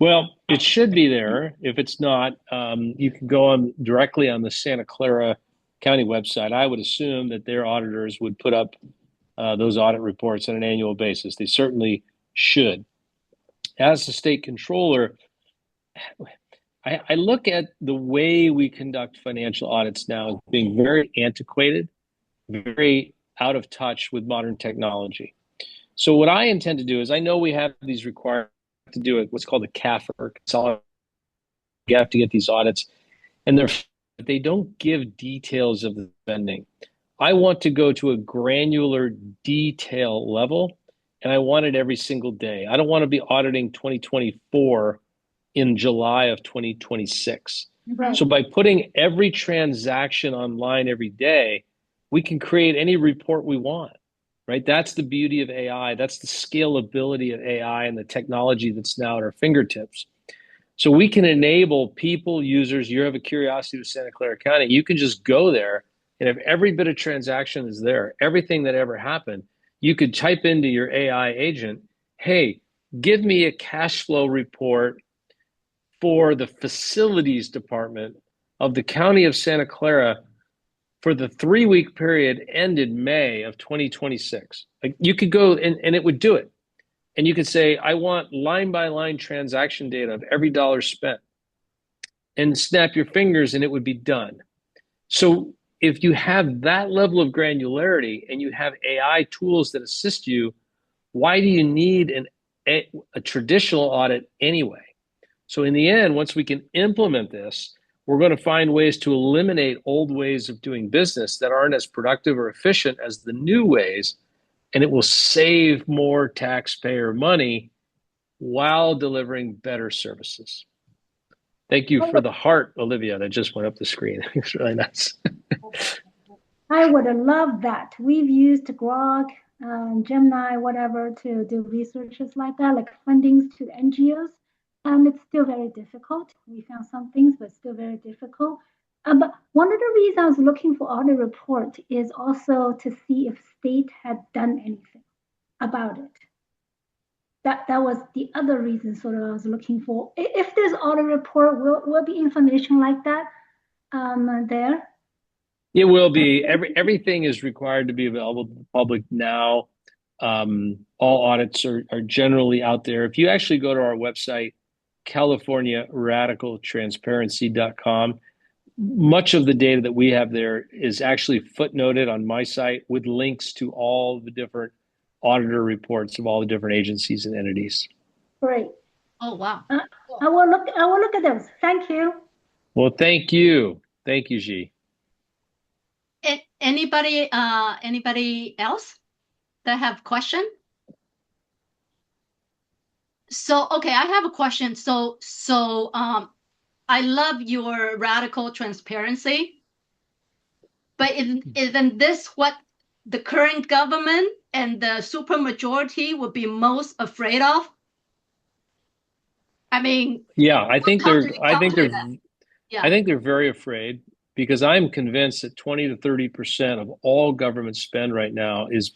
Well, it should be there. If it's not, you can go directly on the Santa Clara County website. I would assume that their auditors would put up those audit reports on an annual basis. They certainly should. As the state controller, I look at the way we conduct financial audits now as being very antiquated, very out of touch with modern technology. So what I intend to do is, I know we have these requirements to do it, what's called a CAFR, you have to get these audits, and they don't give details of the spending. I want to go to a granular detail level, and I want it every single day. I don't want to be auditing 2024 in July of 2026. Right. So by putting every transaction online every day, we can create any report we want, right? That's the beauty of AI. That's the scalability of AI and the technology that's now at our fingertips. So we can enable people, users, you have a curiosity with Santa Clara County, you can just go there, and if every bit of transaction is there, everything that ever happened, you could type into your AI agent, hey, give me a cash flow report for the facilities department of the County of Santa Clara for the 3-week period ended May of 2026. Like, you could go and it would do it. And you could say, I want line by line transaction data of every dollar spent, and snap your fingers and it would be done. So if you have that level of granularity and you have AI tools that assist you, why do you need a traditional audit anyway? So in the end, once we can implement this, we're going to find ways to eliminate old ways of doing business that aren't as productive or efficient as the new ways, and it will save more taxpayer money while delivering better services. Thank you for the heart, Olivia, that just went up the screen. It's really nice. I would have loved that. We've used Grok, Gemini, whatever, to do researches like that, like fundings to the NGOs. And it's still very difficult. We found some things, but still very difficult. But one of the reasons I was looking for audit report is also to see if state had done anything about it. That was the other reason sort of I was looking for. If there's audit report, will be information like that there? It will be. Everything is required to be available to the public now. All audits are generally out there. If you actually go to our website, CaliforniaRadicalTransparency.com, much of the data that we have there is actually footnoted on my site with links to all the different auditor reports of all the different agencies and entities. Great. Oh, wow. I will look at those. Thank you. Well, thank you. Thank you, Xi. Anybody else that have question? So, okay, I have a question. I love your radical transparency, but isn't this what the current government and the supermajority would be most afraid of? I mean, Yeah, I think how they're do they I think calculate they're that? I Yeah. think they're very afraid because I'm convinced that 20 to 30% of all government spend right now is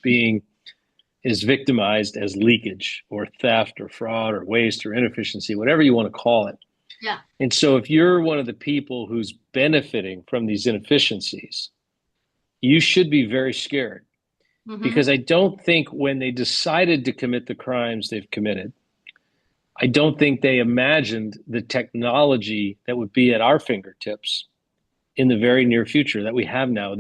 victimized as leakage or theft or fraud or waste or inefficiency, whatever you want to call it. Yeah. And so if you're one of the people who's benefiting from these inefficiencies, you should be very scared because I don't think when they decided to commit the crimes they've committed, I don't think they imagined the technology that would be at our fingertips in the very near future that we have now.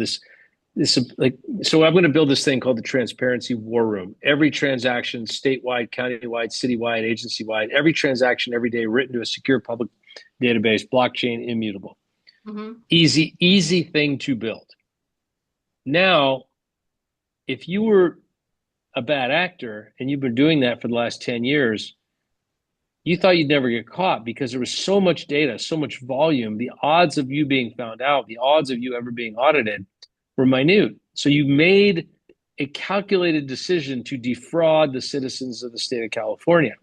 So I'm going to build this thing called the Transparency War Room. Every transaction, statewide, countywide, citywide, agency-wide, every transaction every day written to a secure public database, blockchain, immutable. Easy thing to build. Now, if you were a bad actor and you've been doing that for the last 10 years, you thought you'd never get caught because there was so much data, so much volume. The odds of you being found out, the odds of you ever being audited were minute. So you made a calculated decision to defraud the citizens of the state of California.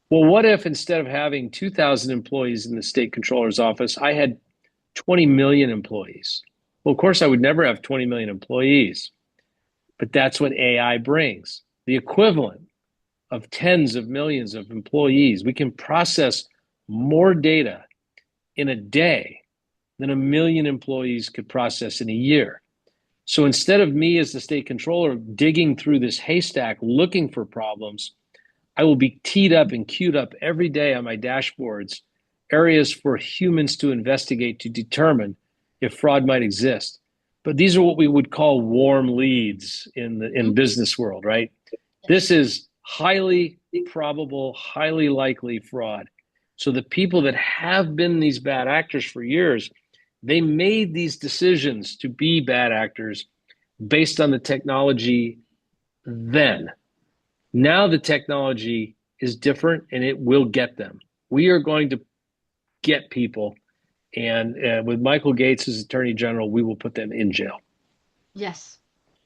Well, what if instead of having 2,000 employees in the state controller's office, I had 20 million employees? Well, of course, I would never have 20 million employees, but that's what AI brings, the equivalent of tens of millions of employees. We can process more data in a day than a million employees could process in a year. So instead of me as the state controller digging through this haystack looking for problems, I will be teed up and queued up every day on my dashboards, areas for humans to investigate to determine if fraud might exist. But these are what we would call warm leads in business world, right? This is highly probable, highly likely fraud. So the people that have been these bad actors for years, they made these decisions to be bad actors based on the technology then. Now the technology is different and it will get them. We are going to get people, and with Michael Gates as Attorney General, we will put them in jail. Yes.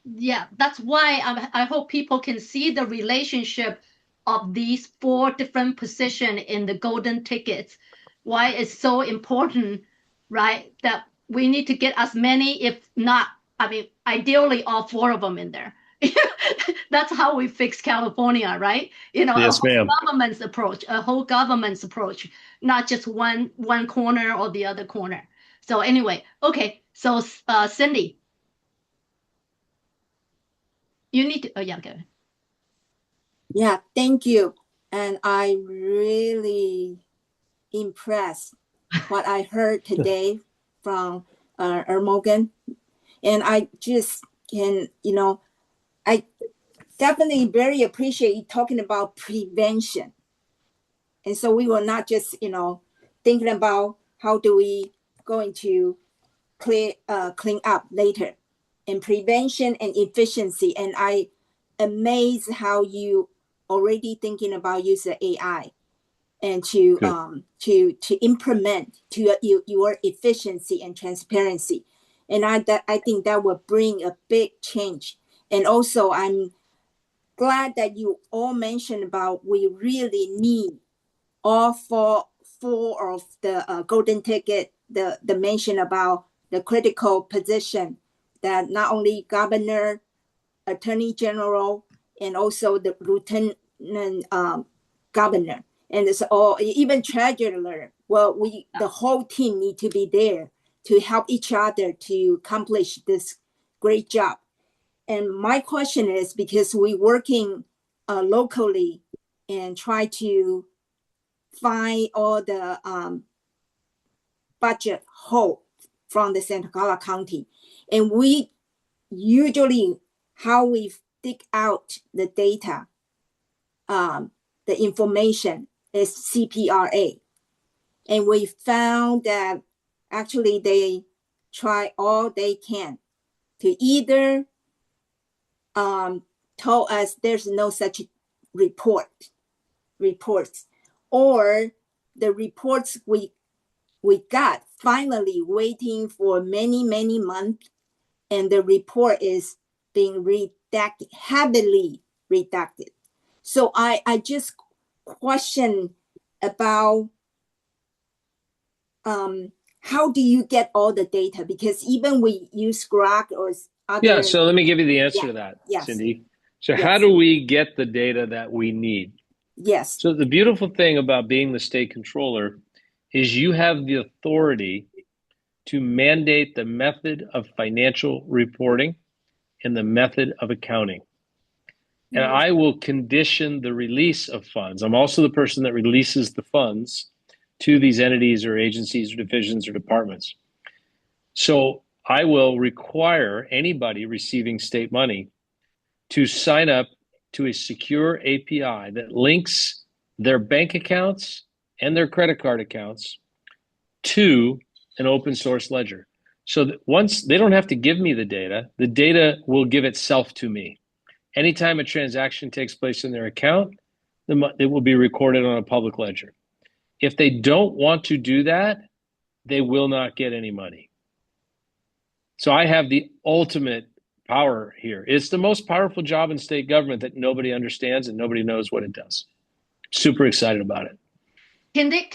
Yeah, that's why I hope people can see the relationship of these 4 different positions in the golden tickets. Why it's so important, right? That we need to get as many, if not, I mean, ideally all 4 of them in there. That's how we fix California, right? Yes, ma'am. A whole government's approach, not just one corner or the other corner. So anyway, okay. So Cindy, you need to. Oh yeah, go. Yeah, thank you. And I really impressed what I heard today from Morgan. And I just can, I definitely very appreciate you talking about prevention. And so we were not just, thinking about how do we going to clean up later, and prevention and efficiency. And I amazed how you already thinking about using AI and to implement to your efficiency and transparency. And I think that will bring a big change. And also I'm glad that you all mentioned about we really need all four of the golden ticket, the mention about the critical position that not only governor, attorney general, and also the lieutenant governor, and it's all even treasurer. Well, the whole team need to be there to help each other to accomplish this great job. And my question is, because we working locally and try to find all the budget hole from the Santa Clara County, and we usually how we dig out the data, the information is CPRA, and we found that actually they try all they can to either told us there's no such report, reports, or the reports we got finally waiting for many, many months, and the report is being redacted, heavily redacted. So I just question about how do you get all the data? Because even we use Grok or other. Yeah, so let me give you the answer Yeah, to that, yes. Cindy. So Yes. how do we get the data that we need? Yes. So the beautiful thing about being the state controller is you have the authority to mandate the method of financial reporting and the method of accounting. And I will condition the release of funds. I'm also the person that releases the funds to these entities or agencies or divisions or departments. So I will require anybody receiving state money to sign up to a secure API that links their bank accounts and their credit card accounts to an open source ledger. So that once they don't have to give me the data will give itself to me. Anytime a transaction takes place in their account, it will be recorded on a public ledger. If they don't want to do that, they will not get any money. So I have the ultimate power here. It's the most powerful job in state government that nobody understands and nobody knows what it does. Super excited about it. Can they,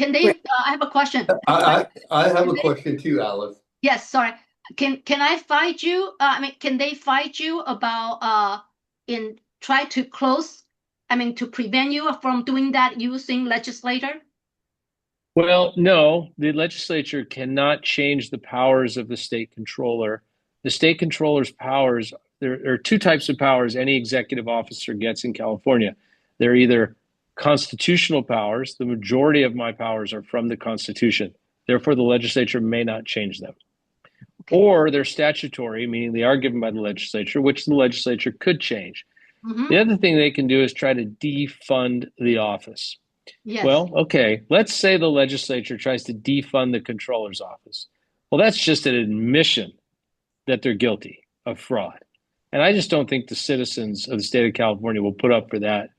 I have a question. I have Can a they- question too, Alice. Yes, sorry. Can I fight you? Can they fight you about try to close? To prevent you from doing that using legislator? Well, no, the legislature cannot change the powers of the state controller. The state controller's powers, there are two types of powers any executive officer gets in California. They're either constitutional powers. The majority of my powers are from the Constitution. Therefore, the legislature may not change them. Or they're statutory, meaning they are given by the legislature, which the legislature could change. Mhm. The other thing they can do is try to defund the office. Yes. Well, okay, let's say the legislature tries to defund the controller's office. Well, that's just an admission that they're guilty of fraud. And I just don't think the citizens of the state of California will put up with that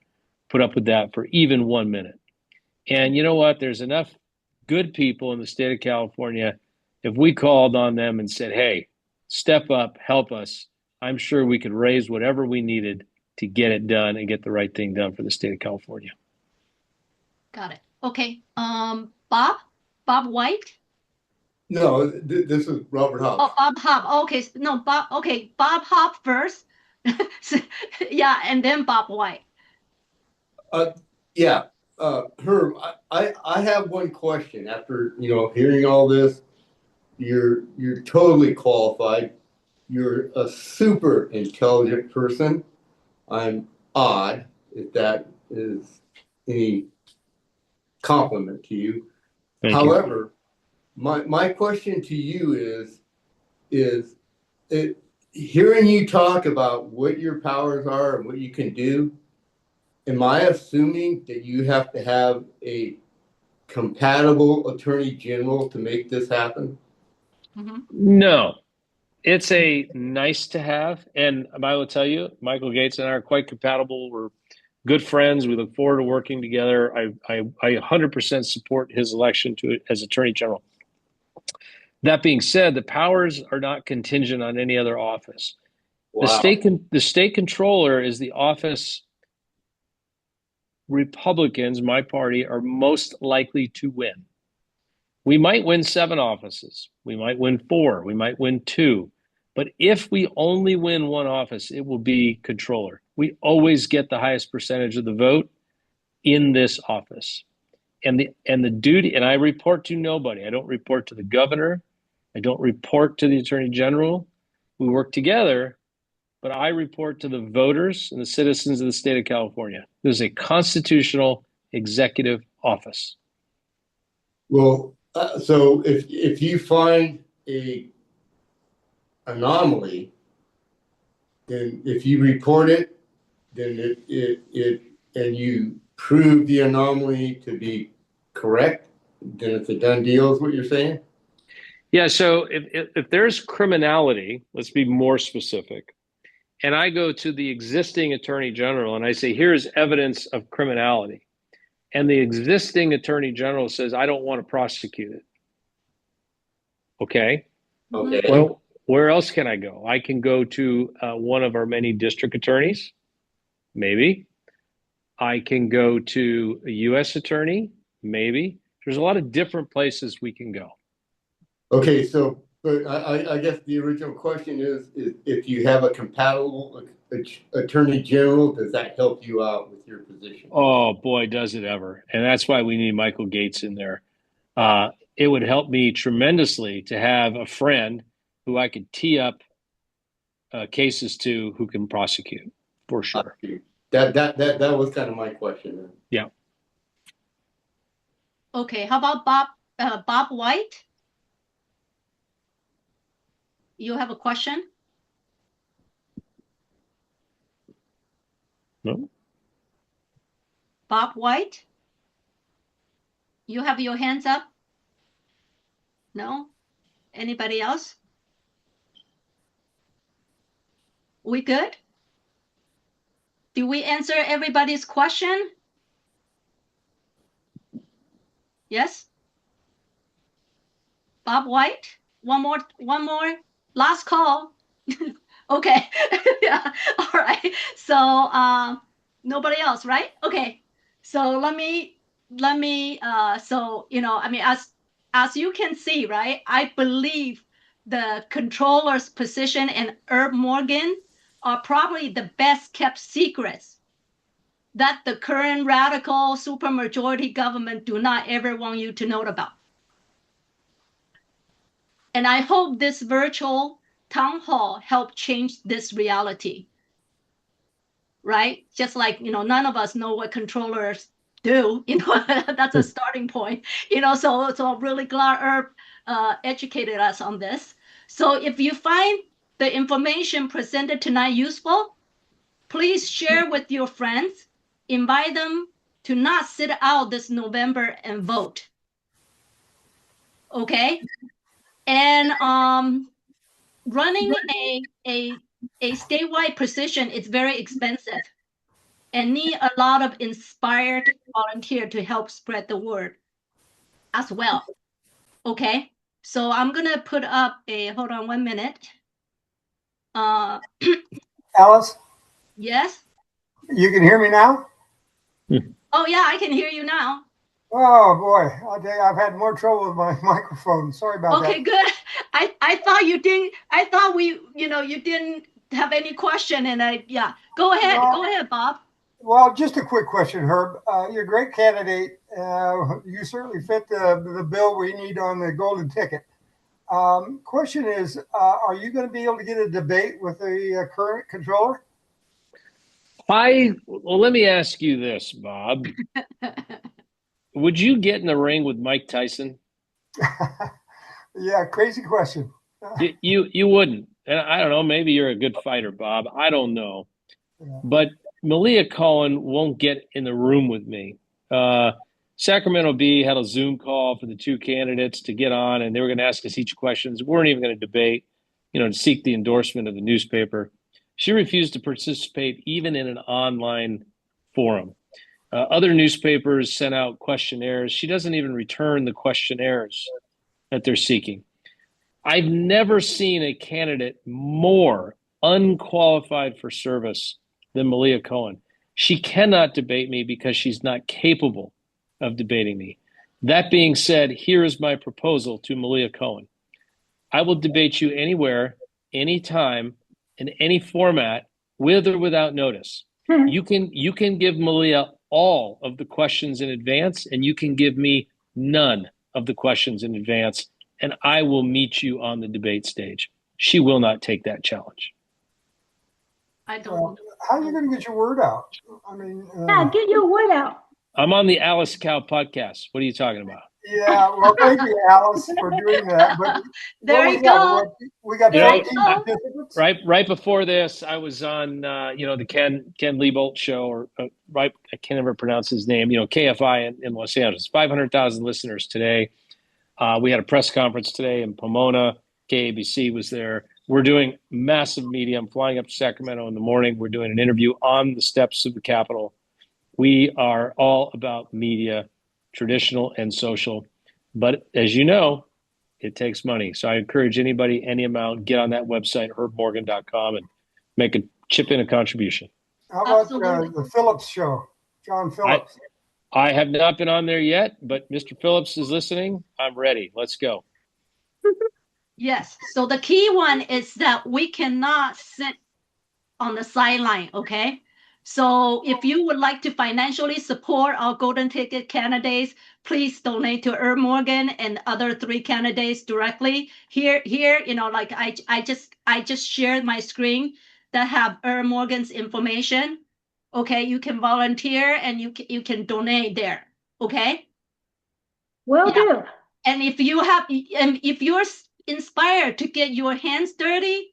for even 1 minute. And you know what? There's enough good people in the state of California. If we called on them and said, hey, step up, help us, I'm sure we could raise whatever we needed to get it done and get the right thing done for the state of California. Got it. Okay. Bob White? No, this is Robert Hobbs. Oh, Bob Hobb. Okay. No, Bob. Okay. Bob Hobb first. Yeah. And then Bob White. Yeah, Herb, I have one question. After hearing all this, you're totally qualified. You're a super intelligent person. I'm odd, if that is any compliment to you. Thank you. However, my question to you is hearing you talk about what your powers are and what you can do, am I assuming that you have to have a compatible attorney general to make this happen? Mhm. No, it's a nice to have. And I will tell you, Michael Gates and I are quite compatible. We're good friends. We look forward to working together. I 100% support his election as Attorney General. That being said, the powers are not contingent on any other office. Wow. The state controller is the office Republicans, my party, are most likely to win. We might win 7 offices. We might win 4. We might win 2. But if we only win 1 office, it will be controller. We always get the highest percentage of the vote in this office. And the duty, and I report to nobody. I don't report to the governor. I don't report to the attorney general. We work together, but I report to the voters and the citizens of the state of California. This is a constitutional executive office. Well, so if you find a anomaly, then if you report it, then it and you prove the anomaly to be correct, then it's a done deal, is what you're saying? Yeah, so if there's criminality, let's be more specific, and I go to the existing attorney general and I say, here's evidence of criminality, and the existing attorney general says, I don't want to prosecute it. Okay. Okay. Well, where else can I go? I can go to one of our many district attorneys, maybe. I can go to a U.S. attorney, maybe. There's a lot of different places we can go. Okay, so, but I guess the original question is if you have a compatible attorney general, does that help you out with your position? Oh boy, does it ever. And that's why we need Michael Gates in there. It would help me tremendously to have a friend who I could tee up cases to who can prosecute for sure. That was kind of my question. Yeah. Okay, how about Bob White? You have a question? No? Bob White? You have your hands up? No? Anybody else? We good? Did we answer everybody's question? Yes? Bob White? One more, last call. Okay, yeah, all right. So nobody else, right? Okay, so let me, so, you know, I mean, as you can see, right, I believe the controller's position and Herb Morgan are probably the best kept secrets that the current radical supermajority government do not ever want you to know about. And I hope this virtual town hall helped change this reality, right? Just like, you know, none of us know what controllers do, you know, that's a starting point, you know, so I'm really glad Herb educated us on this. So if you find the information presented tonight useful, please share with your friends, invite them to not sit out this November and vote. Okay? And running a statewide position is very expensive and need a lot of inspired volunteer to help spread the word as well. Okay, so I'm gonna put up hold on 1 minute. Alice, Yes? you can hear me now? Oh yeah, I can hear you now. Oh boy, I'll tell you, I've had more trouble with my microphone. Sorry about that. Okay, good. I thought you didn't, I thought you didn't have any question, and yeah. Go ahead, Bob. Well, just a quick question, Herb. You're a great candidate. You certainly fit the bill we need on the golden ticket. Question is, are you going to be able to get a debate with the current controller? Well, let me ask you this, Bob. Would you get in the ring with Mike Tyson? Yeah, crazy question. You wouldn't. And I don't know, maybe you're a good fighter, Bob. I don't know. Yeah. But Malia Cohen won't get in the room with me. Sacramento Bee had a Zoom call for the two candidates to get on, and they were going to ask us each questions. We weren't even going to debate, to seek the endorsement of the newspaper. She refused to participate even in an online forum. Other newspapers sent out questionnaires. She doesn't even return the questionnaires that they're seeking. I've never seen a candidate more unqualified for service than Malia Cohen. She cannot debate me because she's not capable of debating me. That being said, here is my proposal to Malia Cohen. I will debate you anywhere, anytime, in any format, with or without notice. You can give Malia all of the questions in advance, and you can give me none of the questions in advance, and I will meet you on the debate stage. She will not take that challenge. I don't. How are you going to get your word out? I mean, Yeah, get your word out. I'm on the Alice Cow podcast. What are you talking about? Yeah, well, thank you, Alice, for doing that. But There you go. We got There 14 you go. participants. Right before this, I was on the Ken Liebolt show, or I can't ever pronounce his name. KFI in Los Angeles. 500,000 listeners today. We had a press conference today in Pomona. KABC was there. We're doing massive media. I'm flying up to Sacramento in the morning. We're doing an interview on the steps of the Capitol We are all about media, traditional and social. But as you know, it takes money. So I encourage anybody, any amount, get on that website, herbmorgan.com, and chip in a contribution. How about Absolutely. the Phillips show? John Phillips. I have not been on there yet, but Mr. Phillips is listening. I'm ready. Let's go. Yes. So the key one is that we cannot sit on the sideline, okay? So if you would like to financially support our golden ticket candidates, please donate to Herb Morgan and other 3 candidates directly. Here, you know, like I just shared my screen that have Herb Morgan's information. Okay, you can volunteer and you can donate there. Okay. Will do. And if you're inspired to get your hands dirty,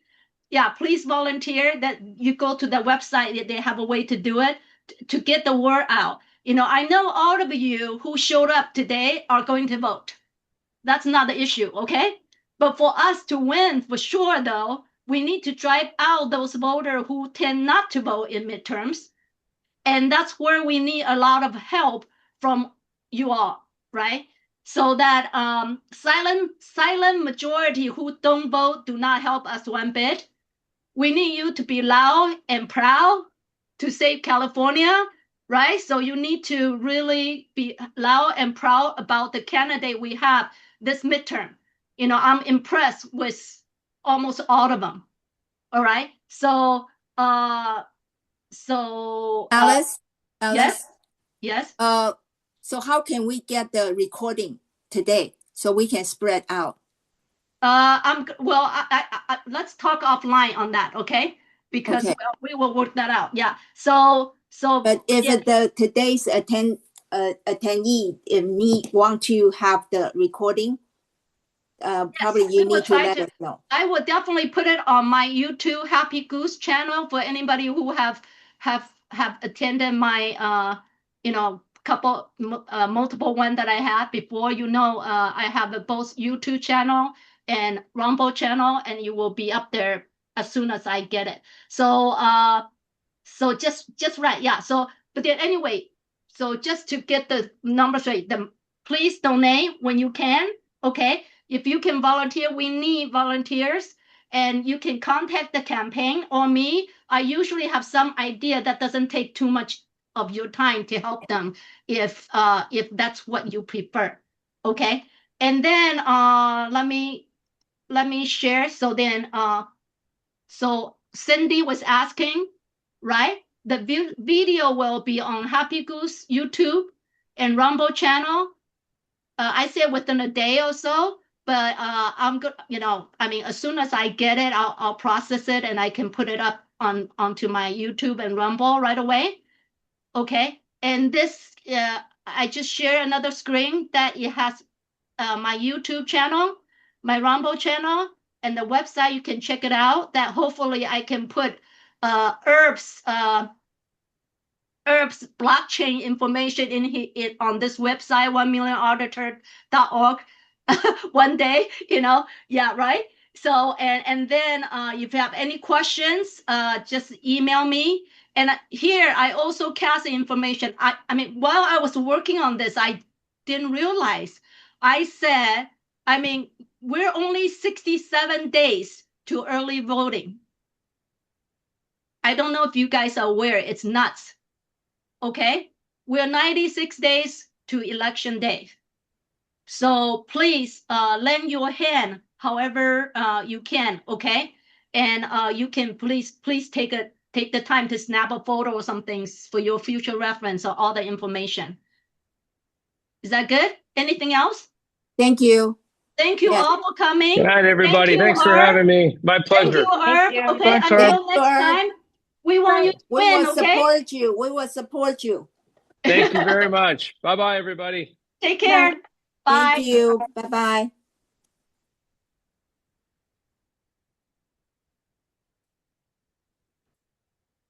yeah, please volunteer. That you go to the website. They have a way to do it to get the word out. You know, I know all of you who showed up today are going to vote. That's not the issue, okay? But for us to win for sure, though, we need to drive out those voters who tend not to vote in midterms. And that's where we need a lot of help from you all, right? So that silent majority who don't vote do not help us one bit. We need you to be loud and proud to save California, right? So you need to really be loud and proud about the candidate we have this midterm. You know, I'm impressed with almost all of them. All right. So, Alice, yes. So how can we get the recording today so we can spread out? Let's talk offline on that, okay? Because Okay. we will work that out. Yeah. So. But if today's attendee want to have the recording, probably you need to let us know. I will definitely put it on my YouTube Happy Goose channel for anybody who have attended my couple multiple one that I had before. You know, I have both YouTube channel and Rumble channel, and you will be up there as soon as I get it. So just right, yeah. So but then anyway, so just to get the numbers right, please donate when you can. Okay, if you can volunteer, we need volunteers, and you can contact the campaign or me. I usually have some idea that doesn't take too much of your time to help them if that's what you prefer. Okay, and then let me share. So then so Cindy was asking, right? The video will be on Happy Goose YouTube and Rumble channel. I said within a day or so, but I'm good. You know, I mean, as soon as I get it, I'll process it and I can put it up onto my YouTube and Rumble right away. Okay, and this I just share another screen that it has my YouTube channel, my Rumble channel, and the website. You can check it out. That hopefully I can put Herb's blockchain information in it on this website, 1millionauditor.org one day, you know. Yeah, right. So and then if you have any questions, just email me. And here I also cast the information. I mean, while I was working on this, I didn't realize. I said, I mean, we're only 67 days to early voting. I don't know if you guys are aware, it's nuts. Okay, we're 96 days to election day. So please lend your hand however you can, okay? And you can please take the time to snap a photo or something for your future reference or all the information. Is that good? Anything else? Thank you. Thank you all for coming. Good night, everybody. Thanks for having me. My pleasure. Thank you, Herb. Thank you. Okay, Thanks, until Herb. next time, we want you to We win, will okay? support you. We will support you. Thank you very much. Bye-bye, everybody. Take care. Bye. Thank you. Bye-bye.